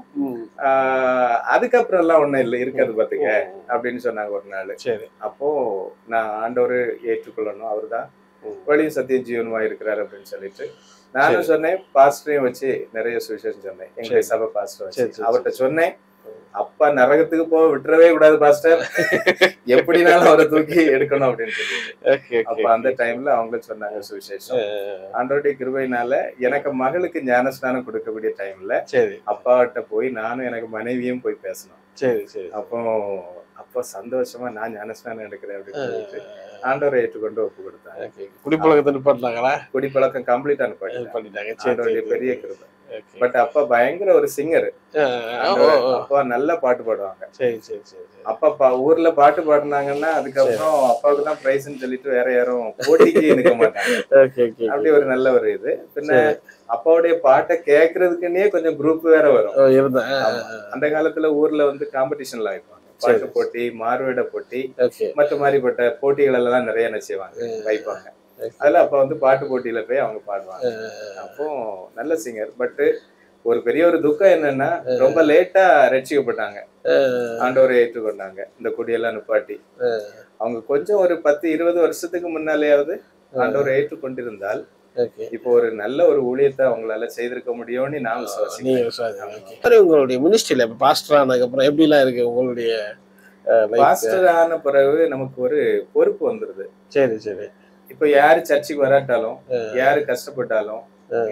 அதுக்கப்புறம் எல்லாம் ஒண்ணும் இல்லை இருக்காது பாத்துக்க அப்படின்னு சொன்னாங்க ஒரு நாள். அப்போ நான் ஆண்டவரை ஏற்றுக்கொள்ளணும், அவருதான் வழியும் சத்திய ஜீவனுமா இருக்கிறாரு அப்படின்னு சொல்லிட்டு நானும் சொன்னேன். பாஸ்டரையும் வச்சு நிறைய சுவிசேஷம் சொன்னேன். எங்க சபை பாஸ்டர் வச்சு அவர்கிட்ட சொன்னேன், அப்பா நரகத்துக்கு போக விட்டுறவே கூடாது பாஸ்டர், எப்படினாலும் அவரை தூக்கி எடுக்கணும் அப்படின்னு சொல்லிட்டு. அப்ப அந்த டைம்ல அவங்களும் சொன்னாங்க சுவிசேஷம். ஆண்டவருடைய கிருபையினால எனக்கு மகளுக்கு ஞானஸ்நானம் கொடுக்கக்கூடிய டைம்ல அப்பாட்ட போய் நானும் எனக்கு மனைவியும் போய் பேசணும். அப்போ சந்தோஷமா நான் ஞானஸ்நானம் எடுக்கிறேன் அப்படின்னு சொல்லிட்டு ஆண்டவரை ஏற்றுக்கொண்டு ஒப்பு கொடுத்தாங்க. குடிப்பழக்கத்தை நிப்பாட்டினாங்களா? குடிப்பழக்கம் கம்ப்ளீட்டா நிப்பாட்டிட்டாங்க, பெரிய கிருபை. பட் அப்பா பயங்கர ஒரு சிங்கர், அப்பா நல்ல பாட்டு பாடுவாங்க. அப்பா ஊர்ல பாட்டு பாடினாங்கன்னா அதுக்கப்புறம் அப்பாவுக்கு தான் பிரைஸ்ன்னு சொல்லிட்டு வேற யாரும் போட்டிக்கு நிற்க மாட்டாங்க. அப்படி ஒரு நல்ல ஒரு இது. பின்ன அப்பாவுடைய பாட்டை கேட்கறதுக்குன்னே கொஞ்சம் குரூப் வேற வரும். அந்த காலத்துல ஊர்ல வந்து காம்படிஷன்லாம் வைப்பாங்க, பாட்டு போட்டி, மாறுவேட போட்டி, மற்ற மாதிரிப்பட்ட போட்டிகள் எல்லாம் நிறைய என்ன செய்வாங்க, வைப்பாங்க. அதுல அப்ப வந்து பாட்டு போட்டியில போய் அவங்க பாடுவாங்க. அப்போ நல்ல சிங்கர். பட் ஒரு பெரிய ஒரு துக்கம் என்னன்னா, ரொம்ப லேட்டா ரட்சிக்கப்பட்டாங்க, ஆண்டவரை ஏற்றுக்கொண்டாங்க. இந்த குடியெல்லாம் நிப்பாட்டி அவங்க கொஞ்சம் ஒரு 10-20 வருஷத்துக்கு முன்னாலேயாவது ஆண்டவரை ஏற்றுக்கொண்டிருந்தால் இப்போ ஒரு நல்ல ஒரு ஊழியத்தை அவங்களால செய்திருக்க முடியும்னு நான் விசுவாசிக்கிறேன். உங்களுடைய மினிஸ்ட்ரியில பாஸ்டர் ஆனதுக்கு அப்புறம் எப்படி எல்லாம் இருக்கு உங்களுடைய? பாஸ்டர் ஆன பிறகு நமக்கு ஒரு பொறுப்பு வந்துருது. இப்ப யாரு சர்ச்சுக்கு வராட்டாலும், யாரு கஷ்டப்பட்டாலும்,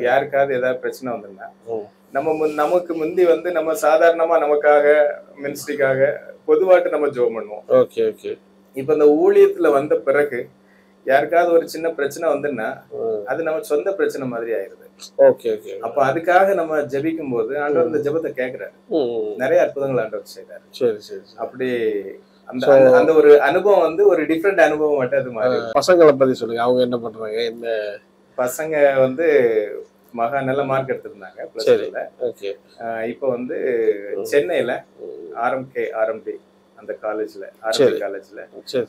யாருக்காவது ஏதாவது பிரச்சனை வந்துருந்தா நமக்கு முந்தி வந்து நம்ம சாதாரணமா நமக்காக மினிஸ்ட்ரிக்காக பொதுவாட்டு நம்ம ஜெபம் பண்ணுவோம். இப்ப இந்த ஊழியத்துல வந்த பிறகு யாருக்காவது ஒரு சின்ன பிரச்சனை வந்துன்னா அது நம்ம சொந்த பிரச்சனை மாதிரி ஆயிருது. அப்ப அதுக்காக நம்ம ஜெபிக்கும் போது ஆண்டவர் இந்த ஜெபத்தை கேட்கிறாரு, நிறைய அற்புதங்கள் ஆண்டவர் செய்றாரு. அப்படி அந்த ஒரு அனுபவம் வந்து ஒரு டிஃப்ரெண்ட் அனுபவம் மட்டும். அது மாதிரி பசங்களை பத்தி சொல்லுங்க, அவங்க என்ன பண்றாங்க? என்ன பசங்க வந்து மகா நல்ல மார்க் எடுத்திருந்தாங்க பிளஸ் டூல. இப்ப வந்து சென்னையில ஆர்எம்டி அந்த காலேஜ்ல, ஆர்எம்டி காலேஜ்ல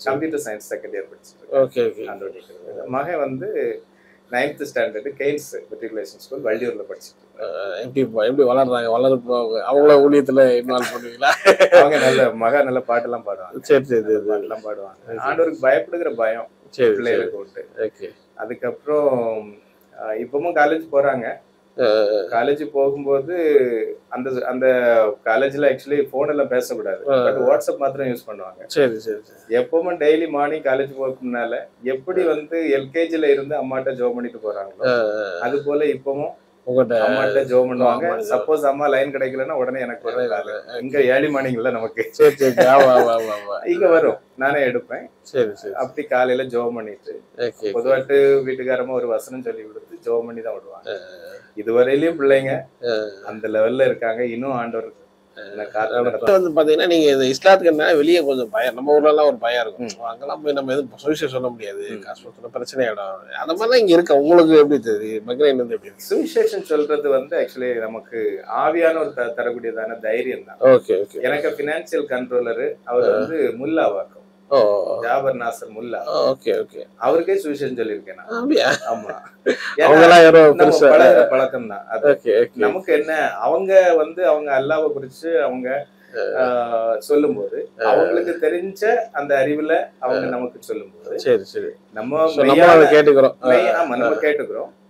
கம்ப்யூட்டர் சயின்ஸ் செகண்ட் இயர் படிச்சிட்டு. மகன் வந்து 9th ஸ்டாண்டர்ட் கெய்ன்ஸ் மெட்ரிகுலேஷன் ஸ்கூல் வள்ளியூர்ல படிச்சுட்டு. எப்படி வளர்றாங்க? அவங்கள ஊழியத்துல இன்வால்வ் பண்ணுவீங்களா? அவங்க நல்ல பாட்டெல்லாம் பாடுவாங்க. பாட்டெல்லாம் பாடுவாங்க. ஆண்டவருக்கு பயப்படுகிற பயம் பிள்ளைகளுக்கு உண்டு. அதுக்கப்புறம் இப்பவும் காலேஜ் போறாங்க. காலேஜ் போகும்போது அந்த காலேஜ்ல ஆக்சுவலி போன் எல்லாம் பேசக்கூடாது, பட் வாட்ஸ்அப் மாத்திரம் யூஸ் பண்ணுவாங்க. எப்பவும் டெய்லி மார்னிங் காலேஜ் போறதுக்கு முன்னால எப்படி வந்து எல்கேஜில இருந்து அம்மாட்ட ஜோம் பண்ணிட்டு போறாங்களோ அது போல இப்பவும் அம்மாட்ட ஜோம் பண்ணுவாங்க. சப்போஸ் அம்மா லைன் கிடைக்கலன்னா உடனே எனக்கு வரும். இங்க ஏர்லி மார்னிங்ல நமக்கு இங்க வரும், நானே எடுப்பேன். அப்படி காலையில ஜோம் பண்ணிட்டு பொதுவாட்டு வீட்டுக்காரமா ஒரு வசனம் சொல்லி கொடுத்து ஜோம் பண்ணி தான் விடுவாங்க. இதுவரையிலயும் பிள்ளைங்க அந்த லெவல்ல இருக்காங்க. இன்னும் ஆண்டவர் வந்து பாத்தீங்கன்னா நீங்க இந்த இஸ்லாத்துக்கு வெளியே கொஞ்சம் பயம், நம்ம ஊர்ல எல்லாம் ஒரு பயம் இருக்கும். அங்கெல்லாம் போய் நம்ம எதுவும் சுவிசேஷம் சொல்ல முடியாது, காசு பிரச்சனை ஆயிடும். அந்த மாதிரிலாம் இங்க இருக்கு. உங்களுக்கு எப்படி தெரியுது? பக்ரைன் வந்து எப்படி சுவிசேஷம் சொல்றது வந்து ஆக்சுவலி நமக்கு ஆவியான ஒரு தரக்கூடியதான தைரியம் தான். எனக்கு பினான்சியல் கண்ட்ரோலரு அவர் வந்து முல்லாவாக்கும், ஜாபர் நாசர் முல்லா. அவருக்கே சுவிசேஷம் சொல்லியிருக்கேன். ஆமா, பழக்கம் தான். நமக்கு என்ன, அவங்க வந்து அவங்க அல்லாஹ்வை குறிச்சு அவங்க சொல்லும் போது அவங்களுக்கு தெரிஞ்ச அந்த அறிவுல அவங்க நமக்கு சொல்லும் போது நம்ம கேட்டுக்கிறோம்.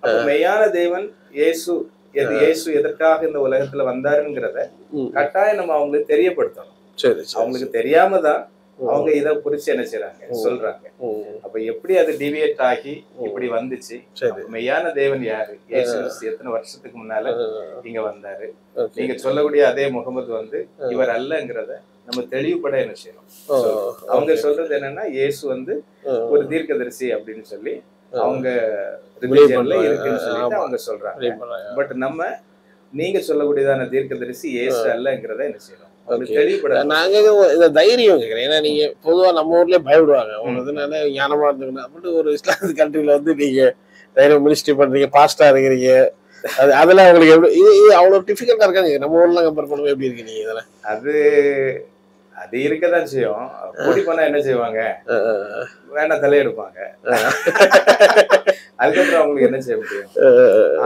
அப்ப மெய்யான தேவன் இயேசு எதற்காக இந்த உலகத்துல வந்தாருங்கிறத கட்டாயம் நம்ம அவங்களுக்கு தெரியப்படுத்தணும். அவங்களுக்கு தெரியாம தான் அவங்க இத குறிச்சு என்ன செய்யறாங்க, சொல்றாங்க. அப்ப எப்படி அது டிவியேட் ஆகி இப்படி வந்துச்சு, மெய்யான தேவன் யாரு, இயேசு எத்தனை வருஷத்துக்கு முன்னால இங்க வந்தாரு, நீங்க சொல்லக்கூடிய அதே முகமது வந்து இவர் அல்லங்கிறத நம்ம தெளிவுபட என்ன செய்யணும். அவங்க சொல்றது என்னன்னா இயேசு வந்து ஒரு தீர்க்கதரிசி அப்படின்னு சொல்லி அவங்க ரிலிஜன்ல இருக்குன்னு சொல்லிட்டு அவங்க சொல்றாங்க. பட் நம்ம நீங்க சொல்லக்கூடியதான தீர்க்கதரிசி இயேசு அல்லங்கிறத என்ன செய்யணும், நாங்க இந்த தைரியம் கேட்கிறேன். ஏன்னா நீங்க பொதுவா நம்ம ஊர்லயே பயப்படுவாங்க, உனதுனால ஞானமா இருந்துக்கணும் அப்படின்னு. ஒரு இஸ்லாமிக் கண்ட்ரில வந்து நீங்க தைரியம் மினிஸ்ட்ரி பண்றீங்க, பாஸ்டா இருக்கிறீங்க, அதெல்லாம் உங்களுக்கு எப்படி இது அவ்வளவு டிஃபிகல்ட்டா இருக்காங்க நம்ம ஊர்ல கம்பேர் பண்ணும்போது எப்படி இருக்கு நீங்க இதெல்லாம்? அது அது இருக்கதான் செய்யும். கூடி போனா என்ன செய்வாங்க, வேணா தலையெடுப்பாங்க. அதுக்கப்புறம் அவங்களுக்கு என்ன செய்ய முடியும்?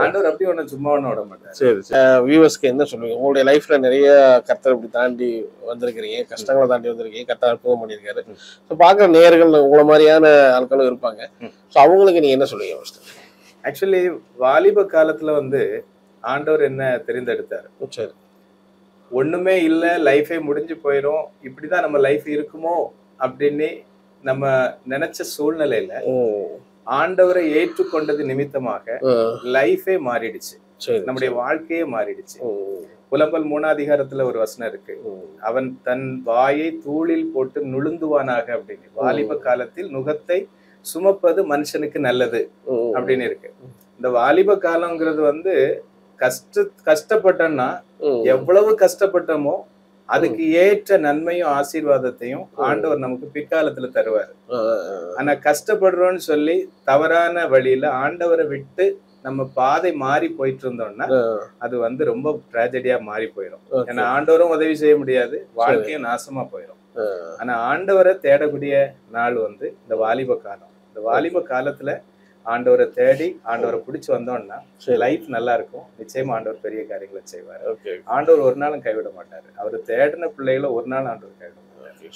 ஆண்டவர் அப்படி ஒண்ணு சும்மா ஒண்ணு விட மாட்டார். சரி, வியூவர்ஸ்க்கு என்ன சொல்லுவீங்க? உங்களுடைய லைஃப்ல நிறைய கர்த்தர் இப்படி தாண்டி வந்திருக்கிறீங்க, கஷ்டங்களை தாண்டி வந்திருக்கீங்க, கர்த்தர் அற்புதம் பண்ணியிருக்காரு. ஸோ பார்க்குற நேயர்கள் உங்களை மாதிரியான ஆட்களும் இருப்பாங்க. ஸோ அவங்களுக்கு நீங்க என்ன சொல்லுவீங்க ஃபர்ஸ்ட்? ஆக்சுவலி வாலிப காலத்துல வந்து ஆண்டவர் என்ன தெரிந்தெடுத்தாரு. சரி. ஒண்ணுமே இல்ல, லைஃபே முடிஞ்சு போயிடும், இப்படிதான் நம்ம லைஃப் இருக்குமோ அப்படின்னு நம்ம நினைச்ச சூழ்நிலையில ஆண்டவரை ஏற்றுக்கொண்டது நிமித்தமாக லைஃபே மாறிடுச்சு, நம்முடைய வாழ்க்கையே மாறிடுச்சு. புலம்பல் 3 ஒரு வசனம் இருக்கு, அவன் தன் வாயை தூளில் போட்டு நுழுந்துவானாக அப்படின்னு. வாலிப காலத்தில் நுகத்தை சுமப்பது மனுஷனுக்கு நல்லது அப்படின்னு இருக்கு. இந்த வாலிப காலங்கிறது வந்து கஷ்டப்பட்டோம்னா எவ்வளவு கஷ்டப்பட்டோமோ அதுக்கு ஏற்ற நன்மையும் ஆசீர்வாதத்தையும் ஆண்டவர் நமக்கு பிற்காலத்துல தருவாரு. ஆனா கஷ்டப்படுறோம்னு சொல்லி தவறான வழியில ஆண்டவரை விட்டு நம்ம பாதை மாறி போயிட்டு இருந்தோம்னா அது வந்து ரொம்ப ட்ராஜடியா மாறி போயிடும். ஏன்னா ஆண்டவரும் உதவி செய்ய முடியாது, வாழ்க்கையும் நாசமா போயிடும். ஆனா ஆண்டவரை தேடக்கூடிய நாள் வந்து இந்த வாலிப காலம். இந்த வாலிப காலத்துல ஆண்டவரை தேடி ஆண்டவரை பிடிச்சு வந்தோம்னா லைஃப் நல்லா இருக்கும். நிச்சயமா ஆண்டவர் பெரிய காரியங்களை செய்வார். ஆண்டவர் ஒரு நாளும் கைவிட மாட்டாரு. அவர் தேடின பிள்ளைகளை ஒரு நாள் ஆண்டவர் கைவிட மாட்டாரு.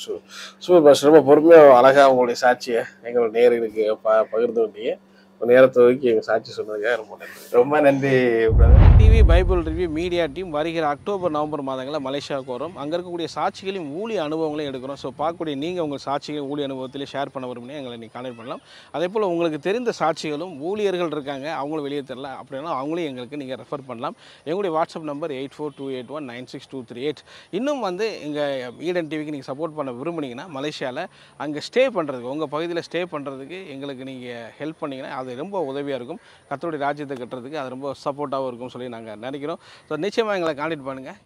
சூப்பர் பாஸ்டர், ரொம்ப பொறுமையா அழகா உங்களுடைய சாட்சியை எங்களோட நேயர்களுக்கு பகிர்ந்து கொண்டீங்க. நேரத்தை ஒதுக்கி எங்க சாட்சி சொன்னதுக்காக ரொம்ப நன்றி. ரொம்ப நன்றி. TV Bible review media team வருகிற அக்டோபர் நவம்பர் மாதங்களில் மலேசியாவுக்கு வரும். அங்கே இருக்கக்கூடிய சாட்சிகளையும் ஊழிய அனுபவங்களையும் எடுக்கிறோம். ஸோ பார்க்கக்கூடிய நீங்கள் உங்கள் சாட்சிகள் ஊழிய அனுபவத்திலே ஷேர் பண்ண விரும்பினா எங்களை நீங்கள் கான்டெக்ட் பண்ணலாம். அதே போல் உங்களுக்கு தெரிந்த சாட்சிகளும் ஊழியர்கள் இருக்காங்க, அவங்களும் வெளியே தெரியல அப்படின்னா அவங்களையும் எங்களுக்கு நீங்கள் ரெஃபர் பண்ணலாம். எங்களுடைய வாட்ஸ்அப் நம்பர் 8428196238. இன்னும் வந்து எங்கள் ஈடன் டிவிக்கு நீங்கள் சப்போர்ட் பண்ண விரும்புனீங்கன்னா மலேசியாவில் அங்கே ஸ்டே பண்ணுறதுக்கு, உங்கள் பகுதியில் ஸ்டே பண்ணுறதுக்கு எங்களுக்கு நீங்கள் ஹெல்ப் பண்ணிங்கன்னா அது ரொம்ப உதவியாக இருக்கும். கர்த்தருடைய ராஜ்யத்தை கட்டுறதுக்கு அது ரொம்ப சப்போர்ட்டாகவும் இருக்கும்னு சொல்லி நாங்கள் நினைக்கிறோம். ஸோ நிச்சயமாக எங்களை கான்டெக்ட் பண்ணுங்கள்.